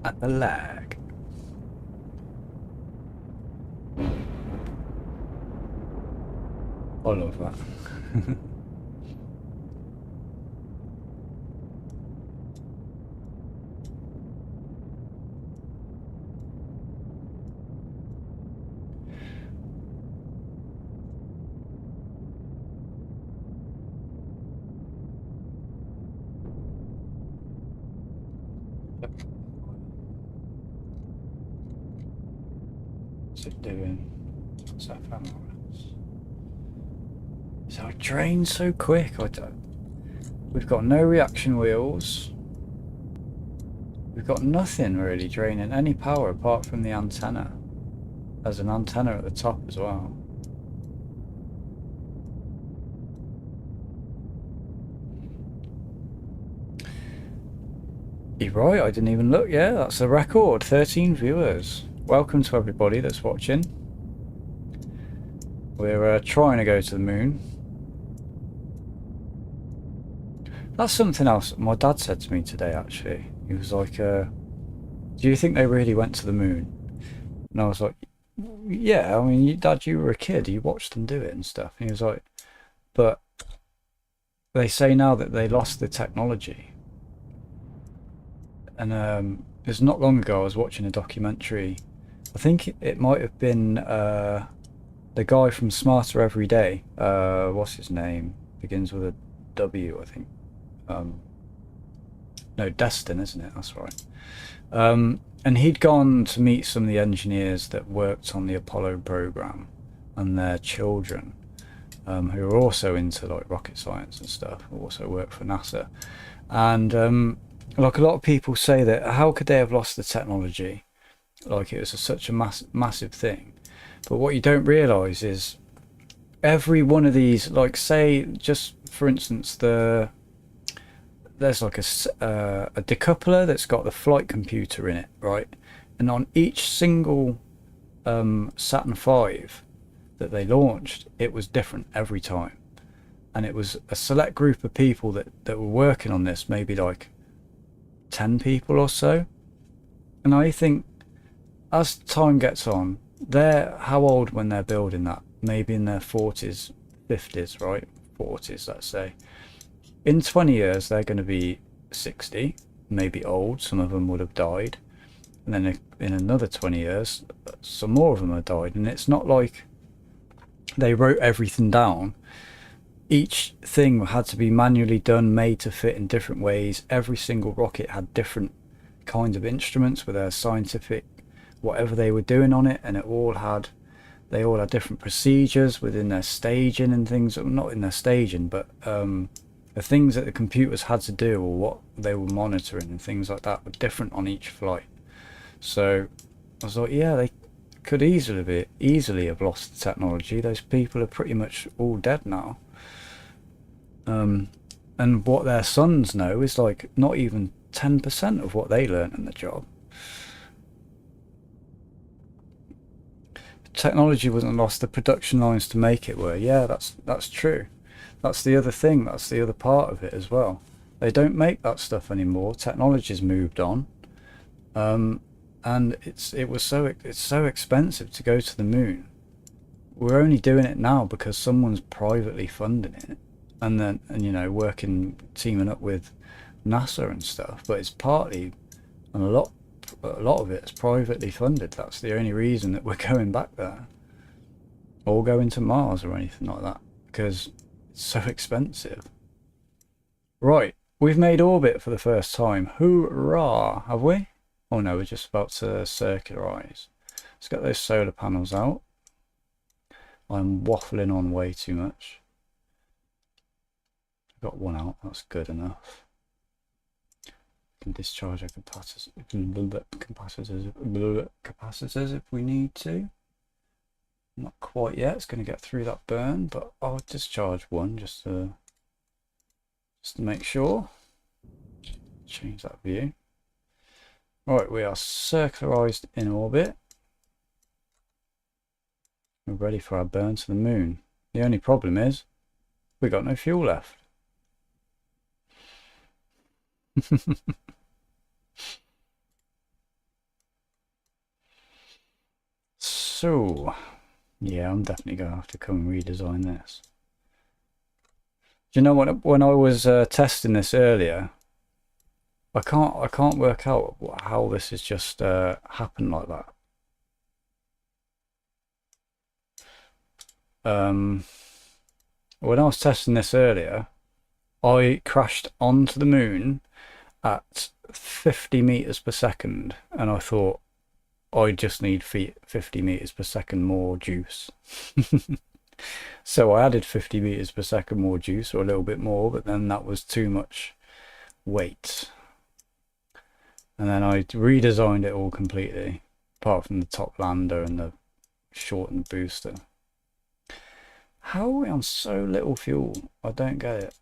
A: And the lag. I love that. What's it doing? What's that fan? So it drains so quick. We've got no reaction wheels. We've got nothing really draining any power apart from the antenna. There's an antenna at the top as well. You're right, I didn't even look. Yeah, that's a record. 13 viewers. Welcome to everybody that's watching. We're trying to go to the moon. That's something else my dad said to me today, actually. He was like, do you think they really went to the moon? And I was like, yeah, I mean, Dad, you were a kid. You watched them do it and stuff. And he was like, but they say now that they lost the technology. And it was not long ago I was watching a documentary. I think it might have been the guy from Smarter Every Day. What's his name? Begins with a W, I think. No, Destin, isn't it? That's right. And he'd gone to meet some of the engineers that worked on the Apollo program and their children, who are also into like rocket science and stuff, who also work for NASA. And like a lot of people say that how could they have lost the technology? Like it was such a massive thing. But what you don't realise is every one of these, like say, just for instance, there's like a decoupler that's got the flight computer in it, right? And on each single Saturn V that they launched, it was different every time. And it was a select group of people that were working on this, maybe like 10 people or so. And I think as time gets on, they're how old when they're building that? Maybe in their 40s, 50s, right? 40s, let's say. In 20 years, they're going to be 60, maybe old. Some of them would have died. And then in another 20 years, some more of them have died. And it's not like they wrote everything down. Each thing had to be manually done, made to fit in different ways. Every single rocket had different kinds of instruments with their scientific, whatever they were doing on it. And they all had different procedures within their staging and things. Not in their staging, but the things that the computers had to do or what they were monitoring and things like that were different on each flight. So I was like, yeah, they could easily have lost the technology. Those people are pretty much all dead now. And what their sons know is like not even 10% of what they learned in the job. Technology wasn't lost, the production lines to make it were. Yeah, that's true. That's the other thing, that's the other part of it as well. They don't make that stuff anymore. Technology's moved on. And it's so expensive to go to the moon. We're only doing it now because someone's privately funding it. And you know, teaming up with NASA and stuff. But it's partly, and a lot of it is privately funded. That's the only reason that we're going back there. Or going to Mars or anything like that. Because It's so expensive. Right, we've made orbit for the first time. Hoorah! Have we? Oh no, we're just about to circularize. Let's get those solar panels out. I'm waffling on way too much. Got one out, that's good enough. Can discharge our capacitors if we need to. Not quite yet, it's going to get through that burn, but I'll discharge one just to make sure. Change that view. Right, we are circularized in orbit. We're ready for our burn to the moon. The only problem is we got no fuel left. So yeah, I'm definitely gonna have to come and redesign this. Do you know what? When I was testing this earlier, I can't work out how this has just happened like that. When I was testing this earlier, I crashed onto the moon at 50 meters per second, and I thought I just need 50 meters per second more juice. So I added 50 meters per second more juice, or a little bit more, but then that was too much weight. And then I redesigned it all completely, apart from the top lander and the shortened booster. How are we on so little fuel? I don't get it.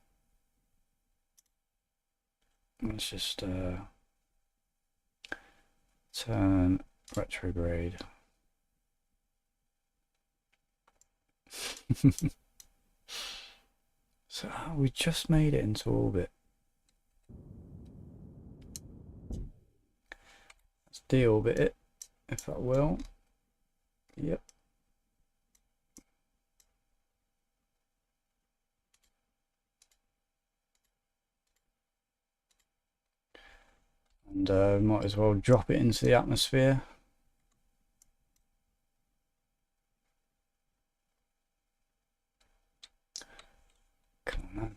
A: Let's just turn retrograde. So we just made it into orbit. Let's deorbit it, if that will. Yep. And might as well drop it into the atmosphere. Come on, man.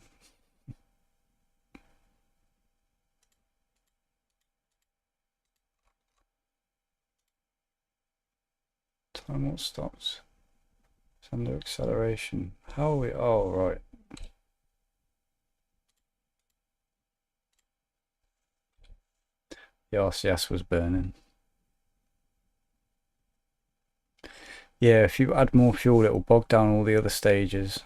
A: Time what stops. It's under acceleration. How are we? Oh, right. The RCS was burning. Yeah, if you add more fuel, it will bog down all the other stages.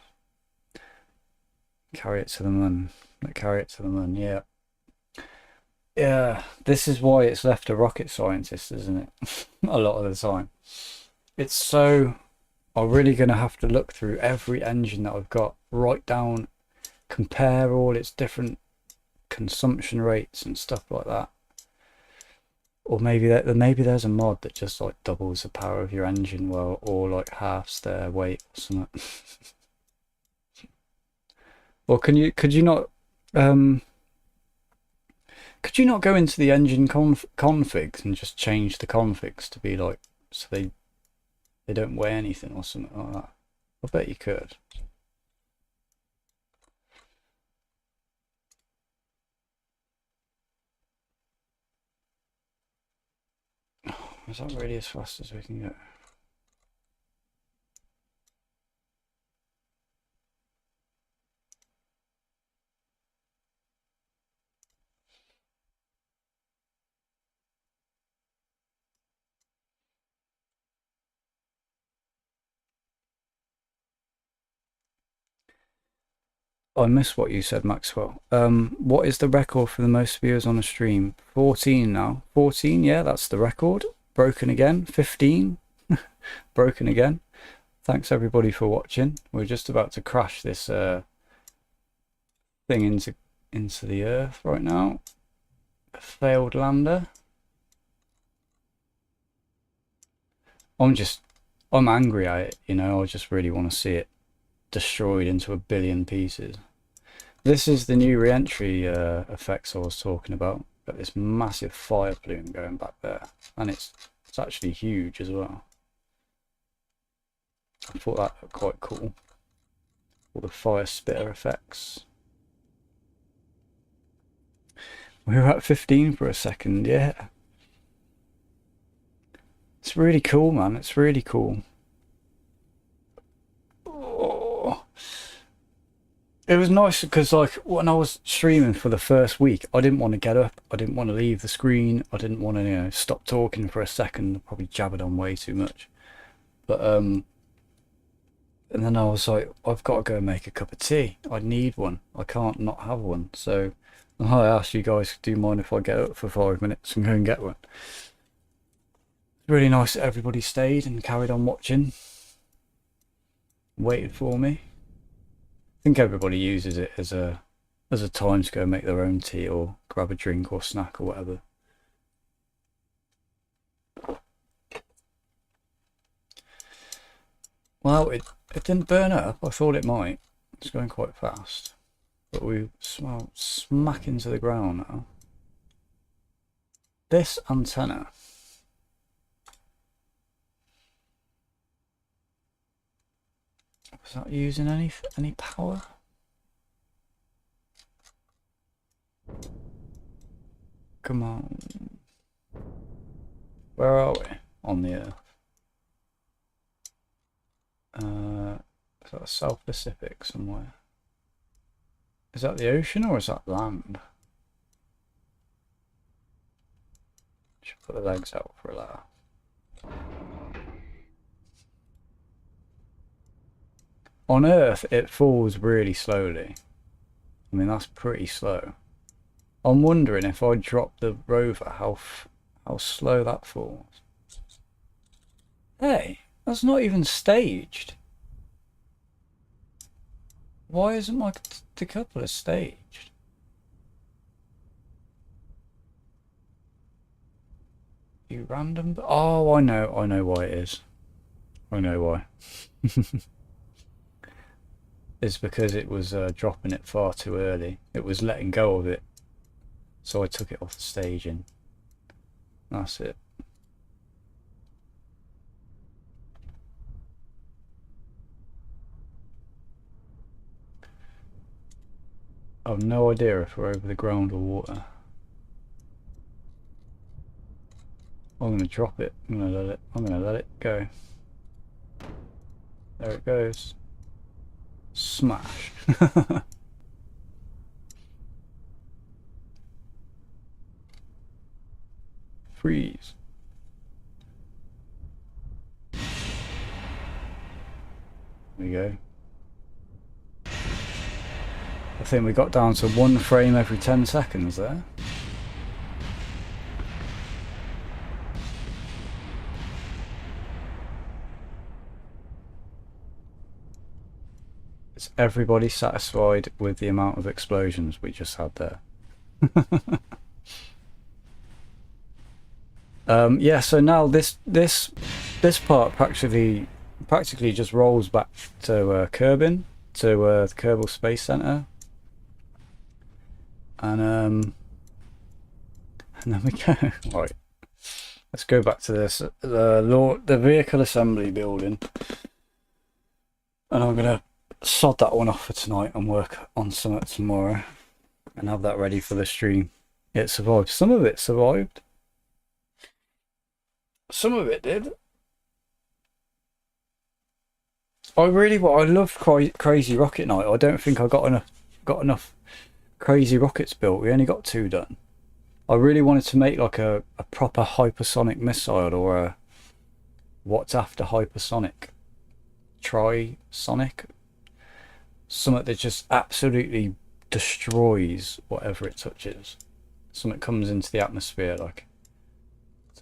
A: Carry it to the moon. Carry it to the moon, yeah. Yeah, this is why it's left a rocket scientist, isn't it? A lot of the time. It's so... I'm really going to have to look through every engine that I've got, write down, compare all its different consumption rates and stuff like that. Or maybe there's a mod that just like doubles the power of your engine, well, or like halves their weight or something. Or could you not go into the engine configs and just change the configs to be like, so they don't weigh anything or something like that? I bet you could. Is that really as fast as we can go? I missed what you said, Maxwell. What is the record for the most viewers on a stream? 14 now. 14, yeah, that's the record. Broken again. 15. Broken again. Thanks everybody for watching. We're just about to crash this thing into the earth right now. A failed lander. I'm angry at it, you know. I just really want to see it destroyed into a billion pieces. This is the new re-entry effects I was talking about. Got this massive fire plume going back there, and it's actually huge as well. I thought that looked quite cool. All the fire spitter effects. We were at 15 for a second, yeah. It's really cool, man. It's really cool. Oh. It was nice because, like, when I was streaming for the first week, I didn't want to get up. I didn't want to leave the screen. I didn't want to, you know, stop talking for a second. I probably jabbered on way too much. But, and then I was like, I've got to go make a cup of tea. I need one. I can't not have one. So I asked you guys, do you mind if I get up for 5 minutes and go and get one? It's really nice that everybody stayed and carried on watching. Waited for me. I think everybody uses it as a time to go make their own tea or grab a drink or snack or whatever. Well, it didn't burn up. I thought it might. It's going quite fast. But we smell smack into the ground now. This antenna. Was that using any power? Come on. Where are we? On the Earth. Is that South Pacific somewhere? Is that the ocean or is that land? Should put the legs out for a laugh. On Earth, it falls really slowly. I mean, that's pretty slow. I'm wondering if I drop the rover, how slow that falls. Hey, that's not even staged. Why isn't my decoupler staged? You random... Oh, I know why it is. I know why. It's because it was dropping it far too early. It was letting go of it. So I took it off the staging. That's it. I've no idea if we're over the ground or water. I'm gonna drop it. I'm gonna let it go. There it goes. Smash. Freeze. There we go. I think we got down to 1 frame every 10 seconds there. Is everybody satisfied with the amount of explosions we just had there? Yeah, so now this part practically just rolls back to Kerbin, to the Kerbal Space Center. And then we go. Right, let's go back to this, the vehicle assembly building, and I'm gonna sod that one off for tonight and work on some of it tomorrow and have that ready for the stream. It survived. Some of it survived. Some of it did. I love Crazy Rocket Night. I don't think I got enough Crazy Rockets built. We only got 2 done. I really wanted to make like a proper hypersonic missile, or a what's after hypersonic, trisonic, something that just absolutely destroys whatever it touches. Something comes into the atmosphere like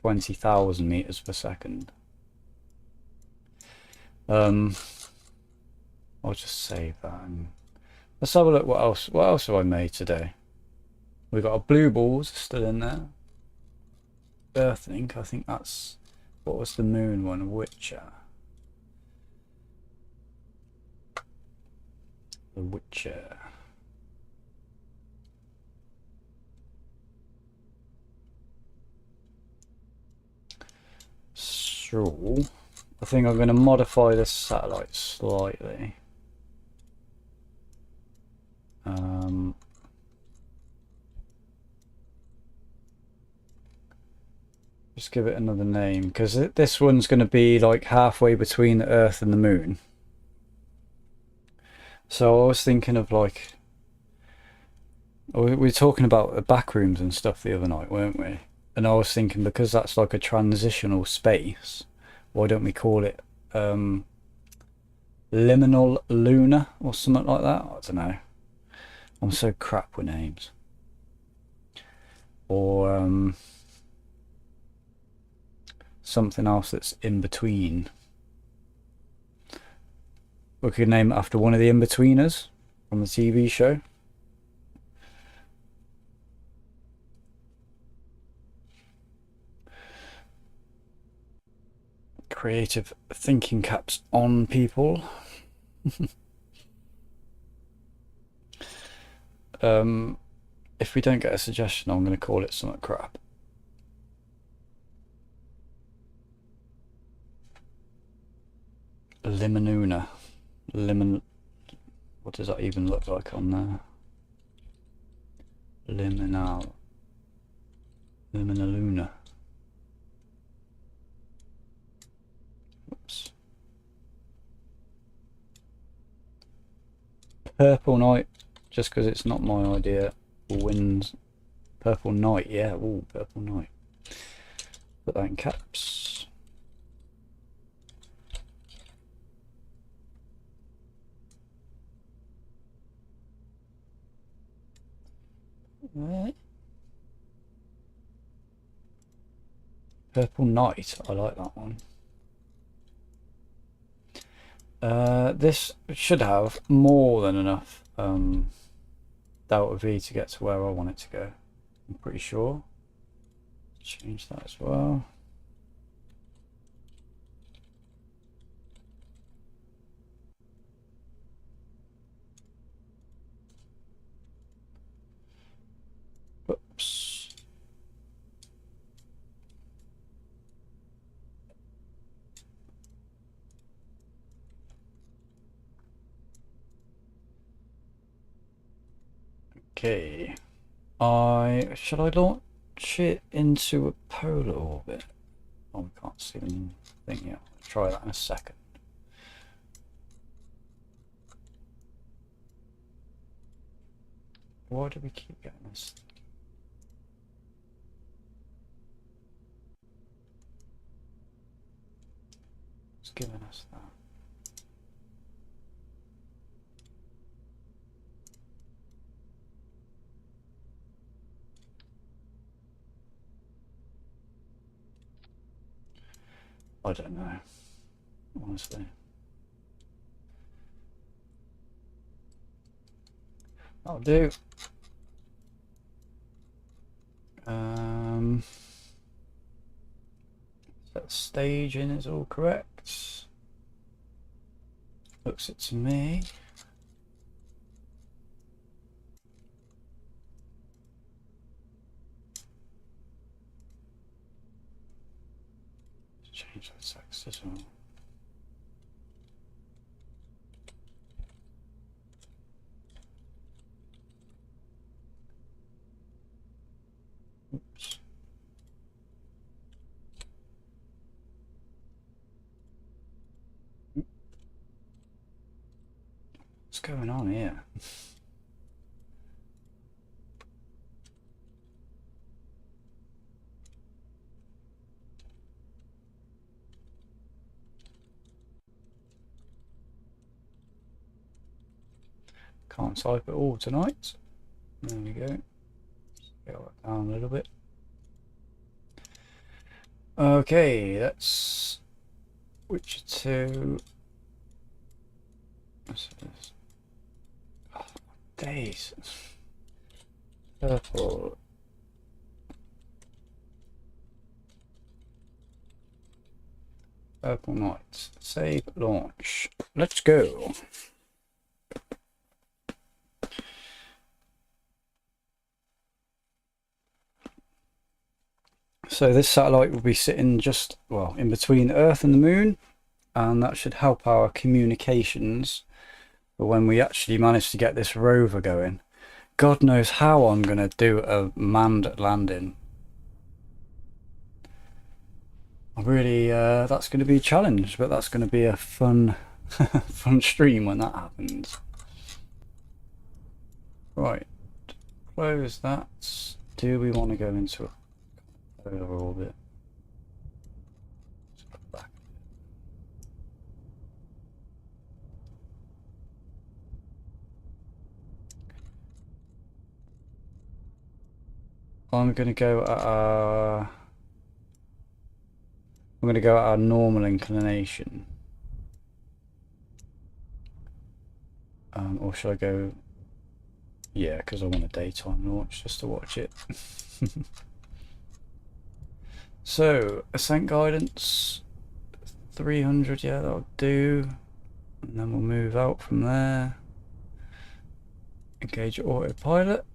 A: 20,000 meters per second. I'll just save that. And let's have a look. What else have I made today? We got our blue balls still in there. Earthling, I think that's, what was the moon one? Witcher. The Witcher. So I think I'm going to modify this satellite slightly. Just give it another name, because this one's going to be like halfway between the Earth and the Moon. So I was thinking of like, we were talking about the back rooms and stuff the other night, weren't we? And I was thinking, because that's like a transitional space, why don't we call it liminal lunar or something like that? I don't know. I'm so crap with names. Or something else that's in between. We could name it after one of the in-betweeners from the TV show. Creative thinking caps on, people. If we don't get a suggestion, I'm going to call it something crap. Limonuna. Lemon. What does that even look like on there? Liminal. Liminaluna. Oops. Purple Night, just because it's not my idea, wins. Purple Night, yeah, ooh, Purple Night. Put that in caps. Right. Purple Night, I like that one. This should have more than enough delta V to get to where I want it to go. I'm pretty sure. Change that as well. Oops. Okay. Should I launch it into a polar orbit? Oh, we can't see anything yet. I'll try that in a second. Why do we keep getting this? It's giving us that. I don't know, honestly. That'll do. That staging is all correct. Looks it to me. Change that sex as well. Oops. What's going on here? Can't type it all tonight. There we go. Scale it down a little bit. Okay, let's switch to. What's this? Oh, days. Purple. Purple Night. Save, launch. Let's go. So this satellite will be sitting just, well, in between Earth and the Moon, and that should help our communications But when we actually manage to get this rover going, God knows how I'm going to do a manned landing. Really, that's going to be a challenge, but that's going to be a fun, fun stream when that happens. Right, close that. Do we want to go into a polar orbit? Back. I'm going to go at our normal inclination. Or should I go? Yeah, because I want a daytime launch just to watch it. So, ascent guidance 300, yeah, that'll do. And then we'll move out from there. Engage autopilot.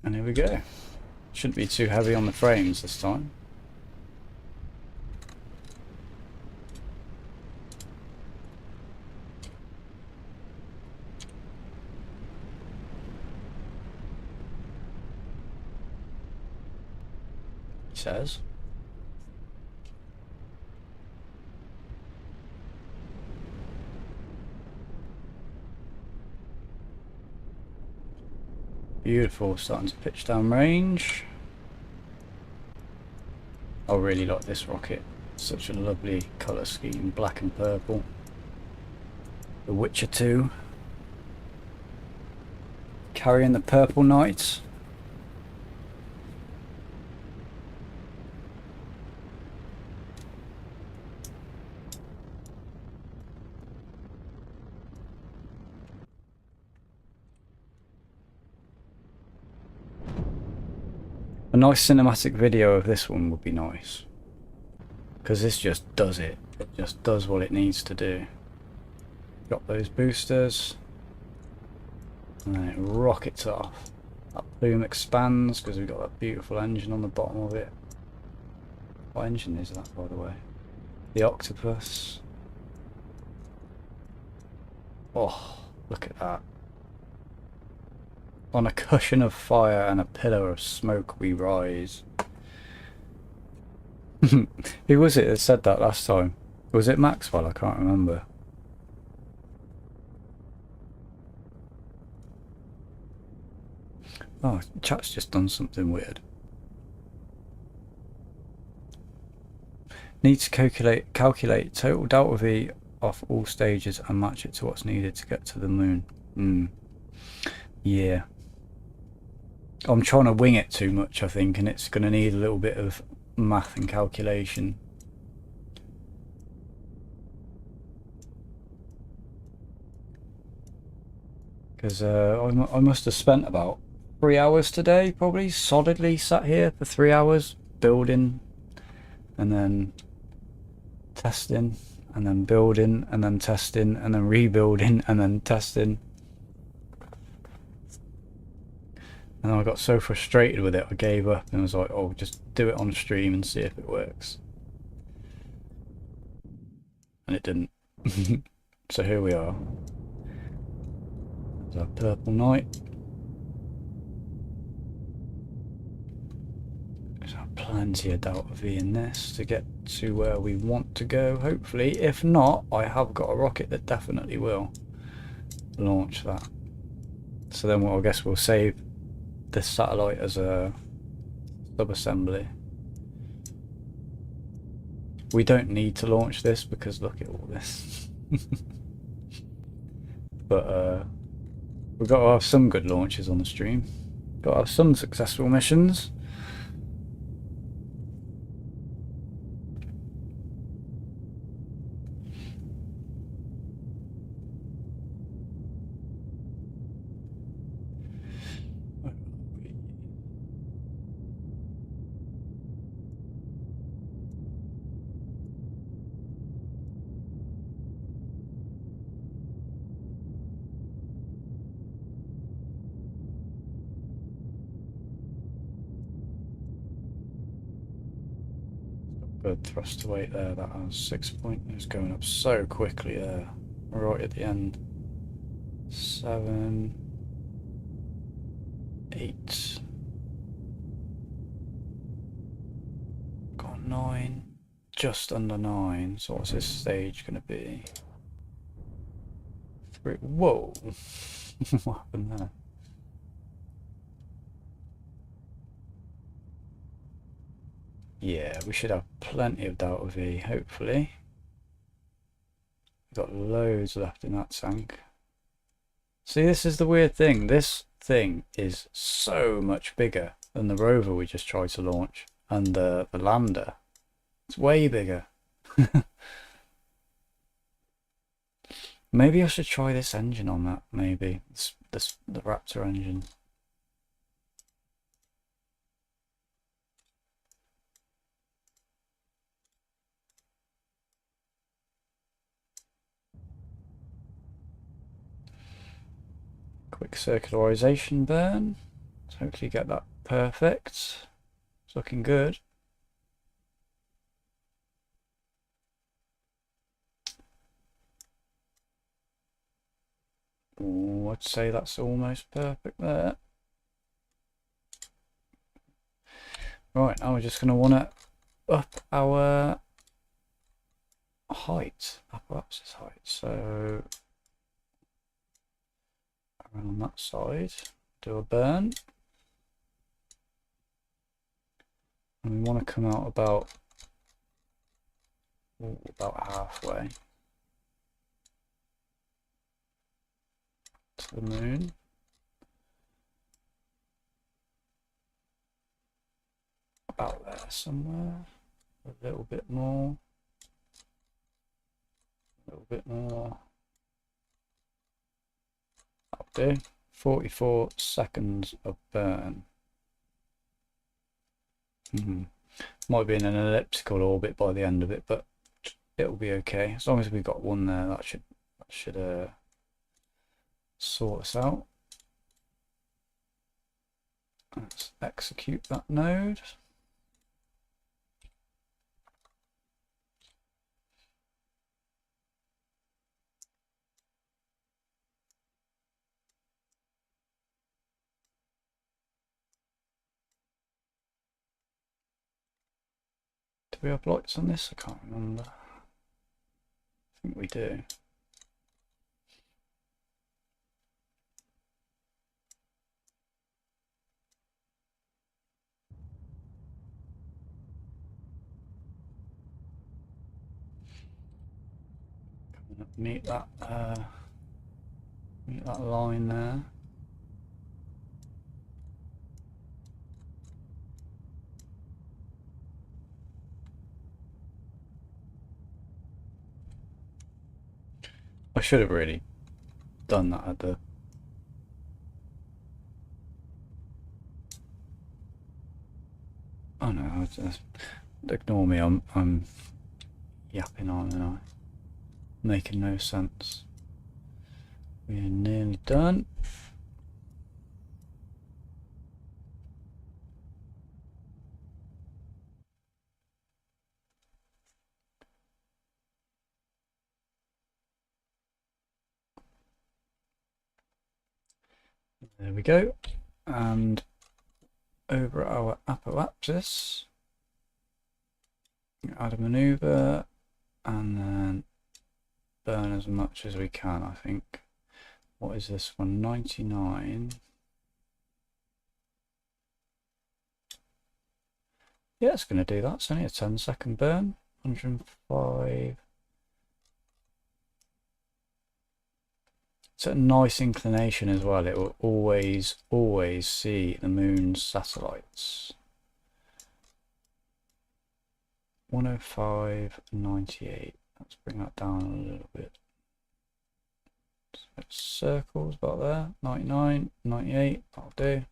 A: And here we go. Shouldn't be too heavy on the frames this time. Says. Beautiful, starting to pitch down range. I really like this rocket. Such a lovely colour scheme, black and purple. The Witcher 2. Carrying the purple knights. A nice cinematic video of this one would be nice, because this just does it. It just does what it needs to do. Drop those boosters, and then it rockets off. That plume expands because we've got that beautiful engine on the bottom of it. What engine is that, by the way? The Octopus. Oh, look at that. On a cushion of fire and a pillar of smoke we rise. Who was it that said that last time? Was it Maxwell? I can't remember. Oh, chat's just done something weird. Need to calculate total delta V off all stages and match it to what's needed to get to the moon. Yeah. I'm trying to wing it too much, I think, and it's going to need a little bit of math and calculation. Because I must have spent about 3 hours today, probably, solidly sat here for 3 hours, building, and then testing, and then building, and then testing, and then rebuilding, and then testing. And I got so frustrated with it, I gave up and was like, oh, just do it on stream and see if it works. And it didn't. So here we are. There's our purple knight. There's plenty of delta V in this to get to where we want to go, hopefully. If not, I have got a rocket that definitely will launch that. So then I guess we'll save this satellite as a sub-assembly. We don't need to launch this because look at all this. But we've got to have some good launches on the stream. Got to have some successful missions. Good thrust to weight there. That has 6 point. It's going up so quickly there. right at the end. 7, 8, got 9, just under 9. So what's this stage going to be? 3. Whoa! What happened there? Yeah, we should have plenty of Delta V, hopefully. We've got loads left in that tank. See, this is the weird thing. This thing is so much bigger than the Rover we just tried to launch. And the Lambda. It's way bigger. Maybe I should try this engine on that, maybe. The Raptor engine. Quick circularization burn. Let's hopefully get that perfect. It's looking good. Ooh, I'd say that's almost perfect there. Right, now we're just going to want to up our height, apparatus height. So around that side, do a burn. And we want to come out about halfway to the moon. About there somewhere. A little bit more. A little bit more. That'll do. 44 seconds of burn. Might be in an elliptical orbit by the end of it, but it'll be okay. As long as we've got one there, that should sort us out. Let's execute that node. Do we have lights on this? I can't remember. I think we do. Meet that line there. I should have really done that at the oh no, just ignore me. I'm yapping on and I making no sense. We're nearly done. There we go. And over our apparatus, add a maneuver and then burn as much as we can, I think. What is this one? 99. Yeah, it's going to do that. It's only a 10-second burn. 105. It's at a nice inclination as well. It will always see the moon's satellites. 105.98. Let's bring that down a little bit. So circles about there. 99, 98. That'll do.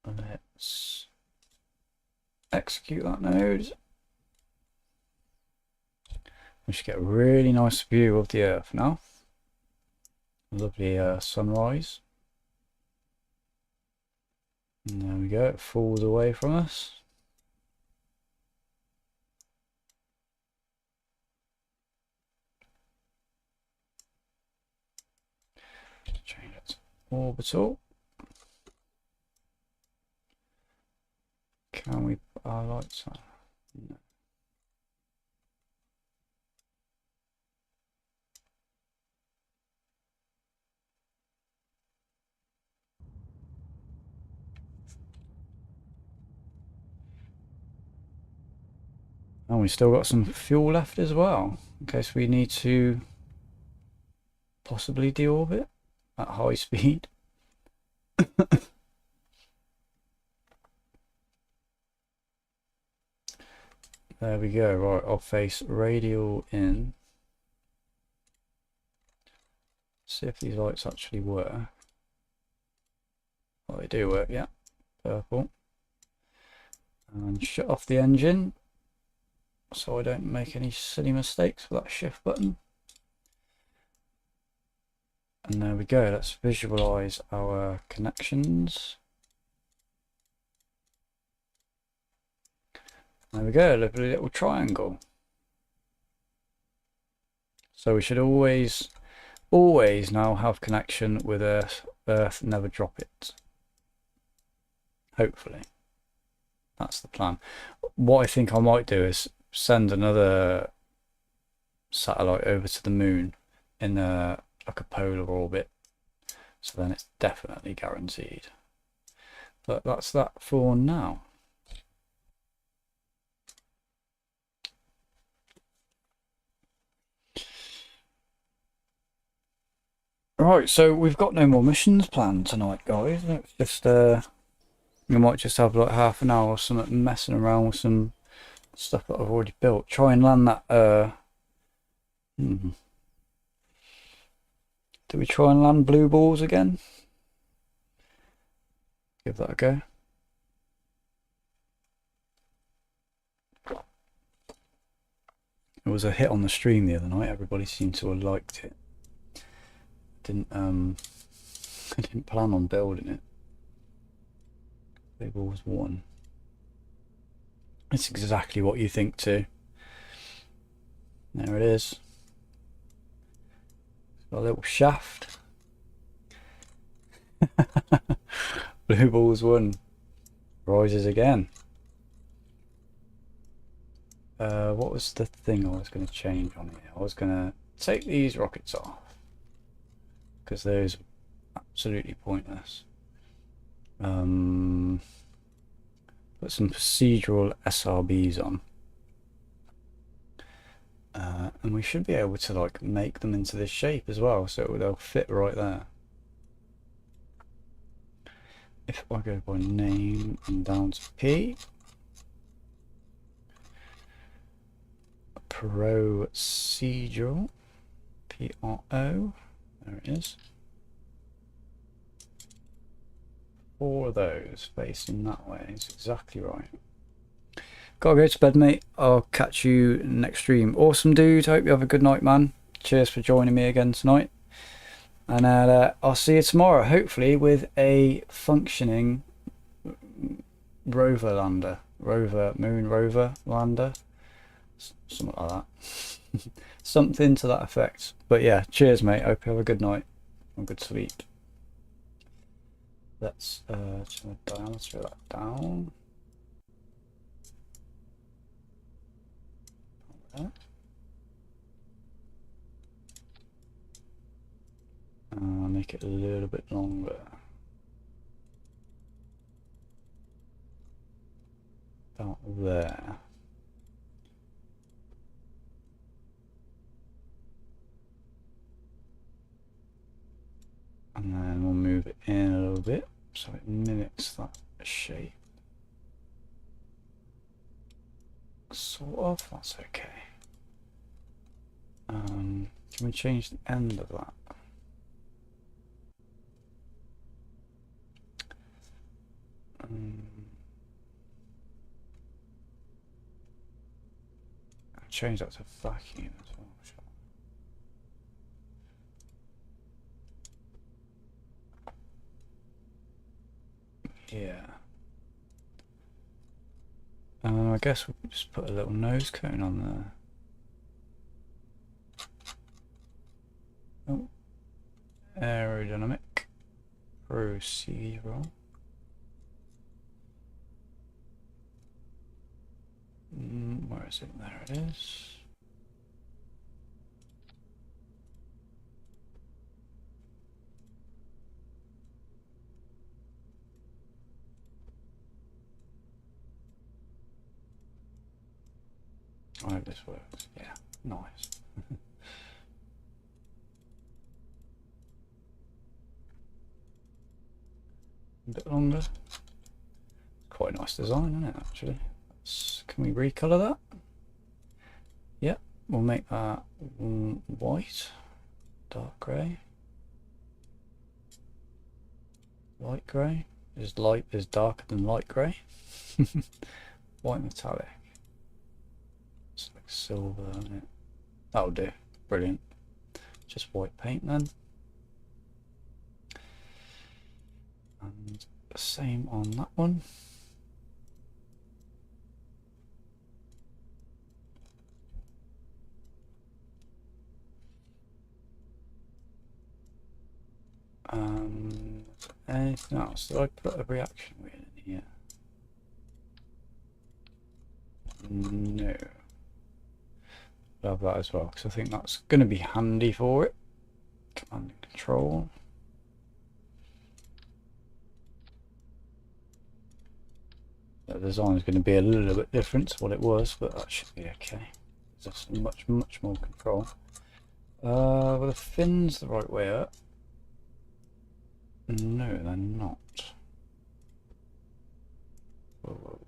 A: Let's execute that node. We should get a really nice view of the Earth now. Lovely sunrise. And there we go, it falls away from us. orbital. Can we put our lights on? No. And we still got some fuel left as well, in case we need to possibly deorbit at high speed. There we go. Right, I'll face radial in. See if these lights actually work. Well, they do work, yeah. Purple. And shut off the engine so I don't make any silly mistakes with that shift button. And there we go. Let's visualize our connections. There we go, a lovely little triangle. So we should always now have connection with Earth. Earth, never drop it. Hopefully. That's the plan. What I think I might do is send another satellite over to the moon in like a polar orbit. So then it's definitely guaranteed. But that's that for now. Right, so we've got no more missions planned tonight, guys. It's just we might just have like half an hour or something messing around with some stuff that I've already built. Try and land that do we try and land blue balls again? Give that a go. It was a hit on the stream the other night. Everybody seemed to have liked it. I didn't plan on building it. Blue balls 1. It's exactly what you think too. There it is. It's got a little shaft. Blue balls 1 rises again. What was the thing I was going to change on here? I was going to take these rockets off because those are absolutely pointless. Put some procedural SRBs on, and we should be able to like make them into this shape as well, so they'll fit right there. If I go by name and down to P, procedural, PRO, there it is. 4 of those facing that way is exactly right. Gotta go to bed, mate. I'll catch you next stream. Awesome, dude. Hope you have a good night, man. Cheers for joining me again tonight. And I'll see you tomorrow, hopefully, with a functioning rover lander. Moon rover lander. Something like that. Something to that effect. But yeah, cheers, mate. Hope you have a good night and good sleep. Let's turn it down. Let's throw that down. Make it a little bit longer. About there. And then we'll move it in a little bit so it mimics that shape. Sort of, that's okay. Can we change the end of that? I'll change that to vacuum as well. Yeah. I guess we'll just put a little nose cone on there. Oh. Aerodynamic. procedural. Where is it? There it is. I hope this works. Yeah, nice. A bit longer. Quite a nice design, isn't it, actually? Can we recolor that? Yep, we'll make that white, dark grey, light grey. Light is darker than light grey. White metallic. It's like silver, isn't it? That'll do. Brilliant. Just white paint then. And the same on that one. Anything else? Did I put a reaction wheel in here? No. I'll have that as well, because I think that's going to be handy for it. Command and control. The design is going to be a little bit different to what it was, but that should be okay. There's much more control. Well, the fins the right way up. No, they're not. Whoa.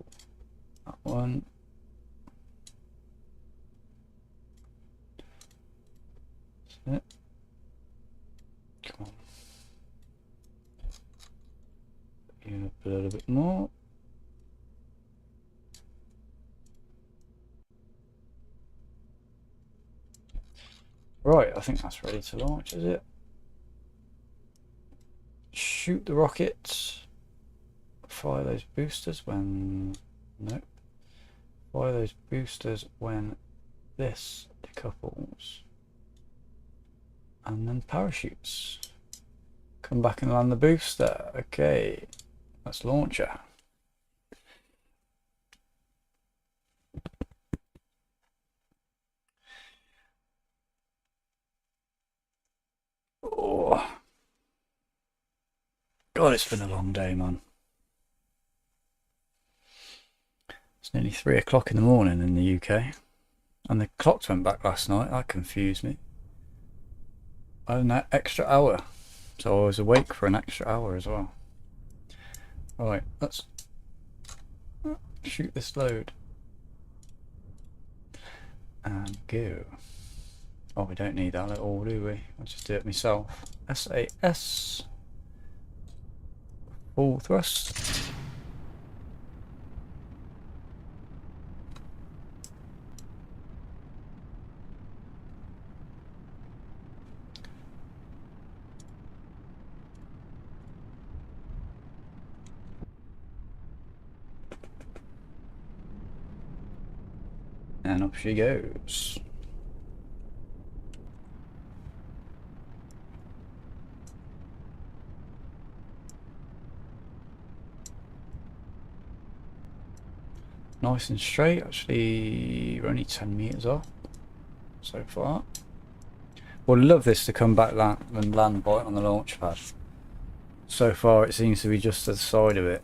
A: That one. That's it. Come on. Put you up a little bit more. Right, I think that's ready to launch, is it? Shoot the rockets. Fire those boosters when... Nope. Fire those boosters when this decouples. And then parachutes. Come back and land the booster. Okay. Let's launch her. Oh. God, it's been a long day, man. It's nearly 3 o'clock in the morning in the UK. And the clocks went back last night. That confused me. I had an extra hour. So I was awake for an extra hour as well. Right, let's shoot this load. And go. Oh, we don't need that at all, do we? I'll just do it myself. SAS. Full thrust. And up she goes. Nice and straight. Actually, we're only 10 meters off so far. Would love this to come back and land right on the launch pad. So far it seems to be just to the side of it,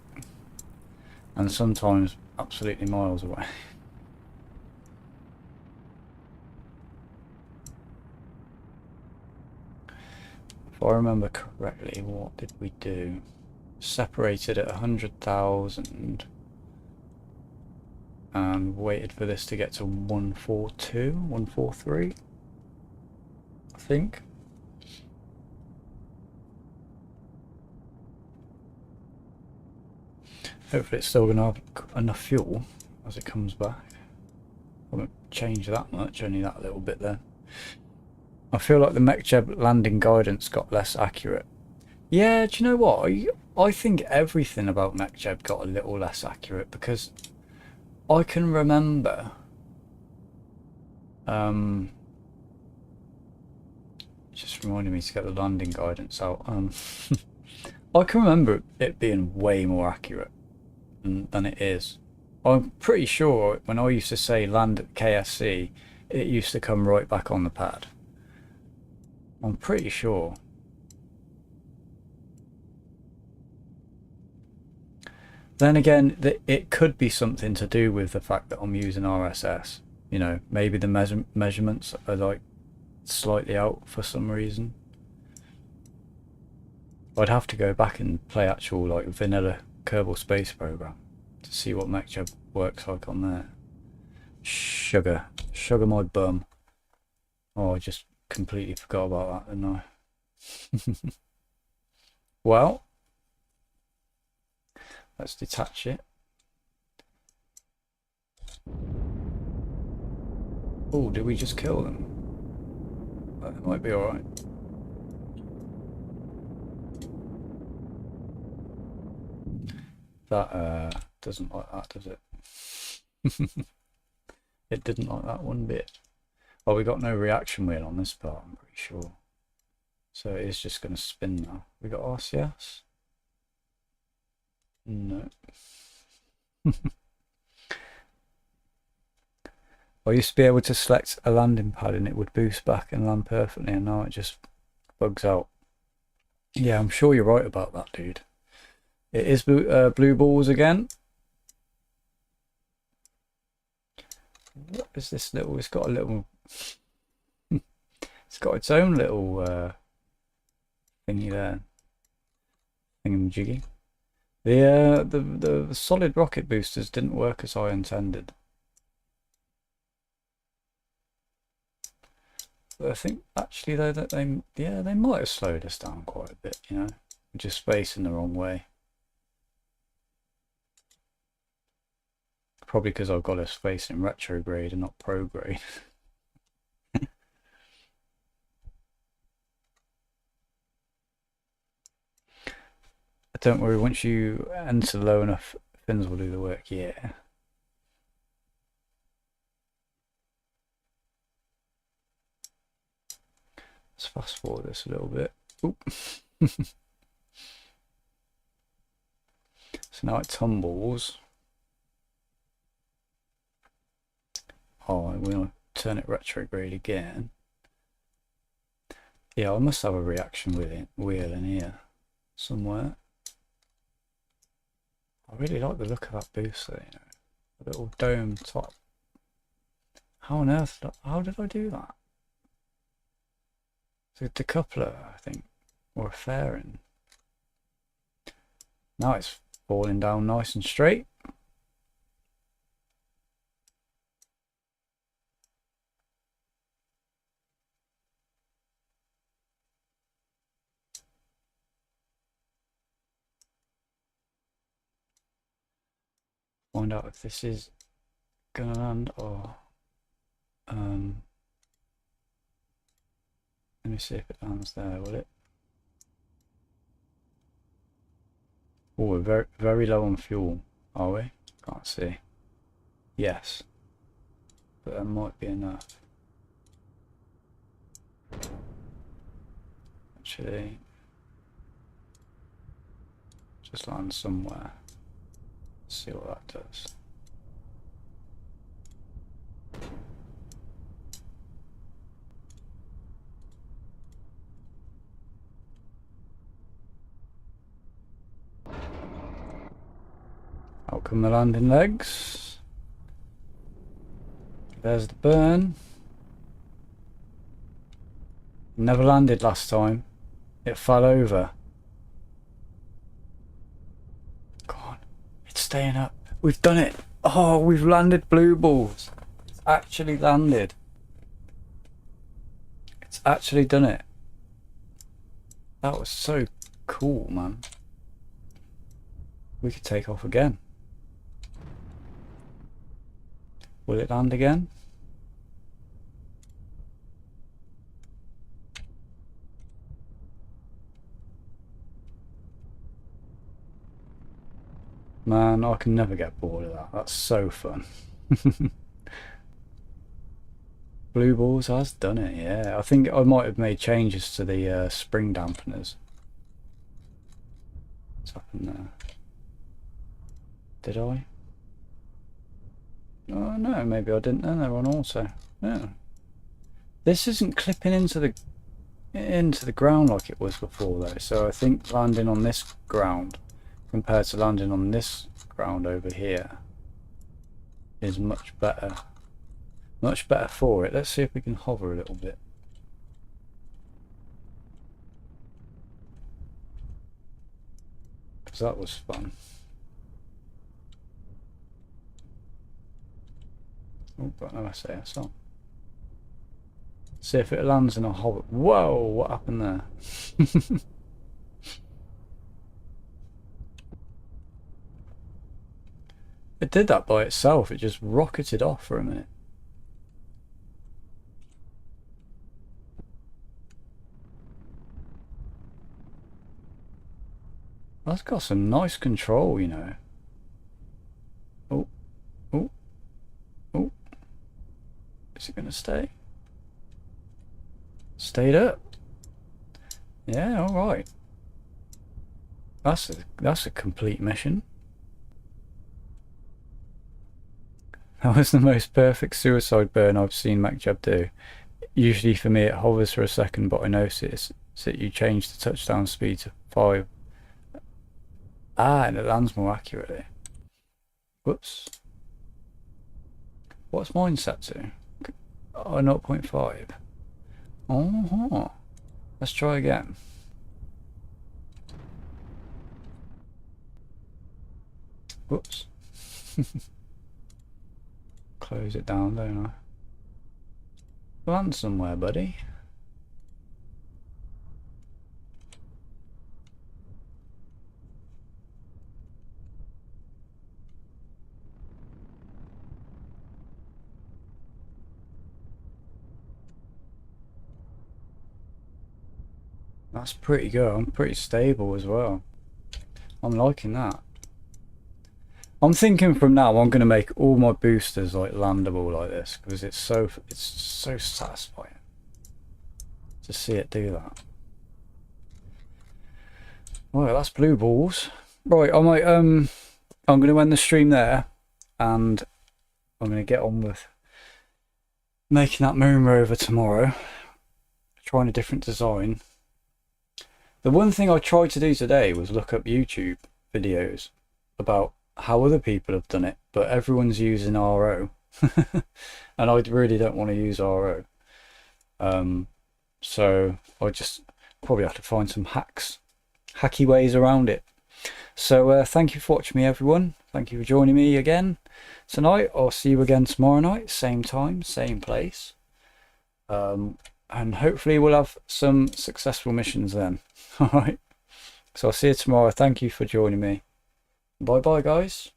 A: and sometimes absolutely miles away. If I remember correctly, what did we do? Separated at 100,000 and waited for this to get to 142, 143, I think. Hopefully it's still going to have enough fuel as it comes back. I won't change that much, only that little bit there. I feel like the MechJeb landing guidance got less accurate. Yeah, do you know what? I think everything about MechJeb got a little less accurate, because I can remember just reminded me to get the landing guidance out. I can remember it being way more accurate than it is. I'm pretty sure when I used to say land at KSC, it used to come right back on the pad. I'm pretty sure. Then again, it could be something to do with the fact that I'm using RSS. You know, maybe the measurements are like slightly out for some reason. I'd have to go back and play actual like vanilla Kerbal Space Program to see what Mechjob works like on there. Sugar my bum. Oh, I just completely forgot about that, didn't I? Well, let's detach it. Oh, did we just kill them? That might be alright. That doesn't like that, does it? It didn't like that one bit. Oh, we got no reaction wheel on this part, I'm pretty sure. So it is just going to spin now. We got RCS? No. I used to be able to select a landing pad and it would boost back and land perfectly, and now it just bugs out. Yeah, I'm sure you're right about that, dude. It is blue balls again. What is this little? It's got a little. It's got its own little thingy there. Thingamajiggy. The solid rocket boosters didn't work as I intended. But I think actually though that they might have slowed us down quite a bit. You know, just facing the wrong way. Probably because I've got us facing retrograde and not prograde. Don't worry, once you enter low enough, fins will do the work, yeah. Let's fast forward this a little bit. Oop. So now it tumbles. Oh, I'm going to turn it retrograde again. Yeah, I must have a reaction wheel in here somewhere. I really like the look of that booster, you know, a little dome top. How on earth, how did I do that? It's a decoupler, I think, or a fairing. Now it's falling down nice and straight. Find out if this is gonna land or let me see if it lands there, will it? Oh, we're very, very low on fuel, are we? Can't see. Yes. But that might be enough. Actually, just land somewhere. See what that does. Out come the landing legs. There's the burn. Never landed last time. It fell over. It's staying up. We've done it. Oh, we've landed blue balls. It's actually landed. It's actually done it. That was so cool, man. We could take off again. Will it land again? Man, I can never get bored of that. That's so fun. Blue balls has done it, yeah. I think I might have made changes to the spring dampeners. What's up in there? Did I? Oh no, maybe I didn't. Then they're on auto. Yeah. This isn't clipping into the ground like it was before though, so I think landing on this ground compared to landing on this ground over here is much better for it. Let's see if we can hover a little bit. Because that was fun. Oh, got no SAS on. See if it lands in a hover. Whoa, what happened there? It did that by itself. It just rocketed off for a minute. That's got some nice control, you know. Oh, oh, oh. Is it going to stay? Stayed up. Yeah, all right. That's a complete mission. That was the most perfect suicide burn I've seen MacJab do. Usually for me it hovers for a second, but I notice that you change the touchdown speed to 5. Ah, and it lands more accurately. Whoops. What's mine set to? Oh, 0.5. Oh, let's try again. Whoops. Close it down, don't I? Land somewhere, buddy. That's pretty good. I'm pretty stable as well. I'm liking that. I'm thinking from now I'm going to make all my boosters like landable like this because it's so satisfying to see it do that. Right, that's blue balls. Right, I might I'm going to end the stream there, and I'm going to get on with making that moon rover tomorrow. Trying a different design. The one thing I tried to do today was look up YouTube videos about how other people have done it, but everyone's using RO. And I really don't want to use RO. So I just probably have to find some hacky ways around it. So thank you for watching me, everyone. Thank you for joining me again tonight. I'll see you again tomorrow night, same time, same place. And hopefully we'll have some successful missions then. All right. So I'll see you tomorrow. Thank you for joining me. Bye bye, guys.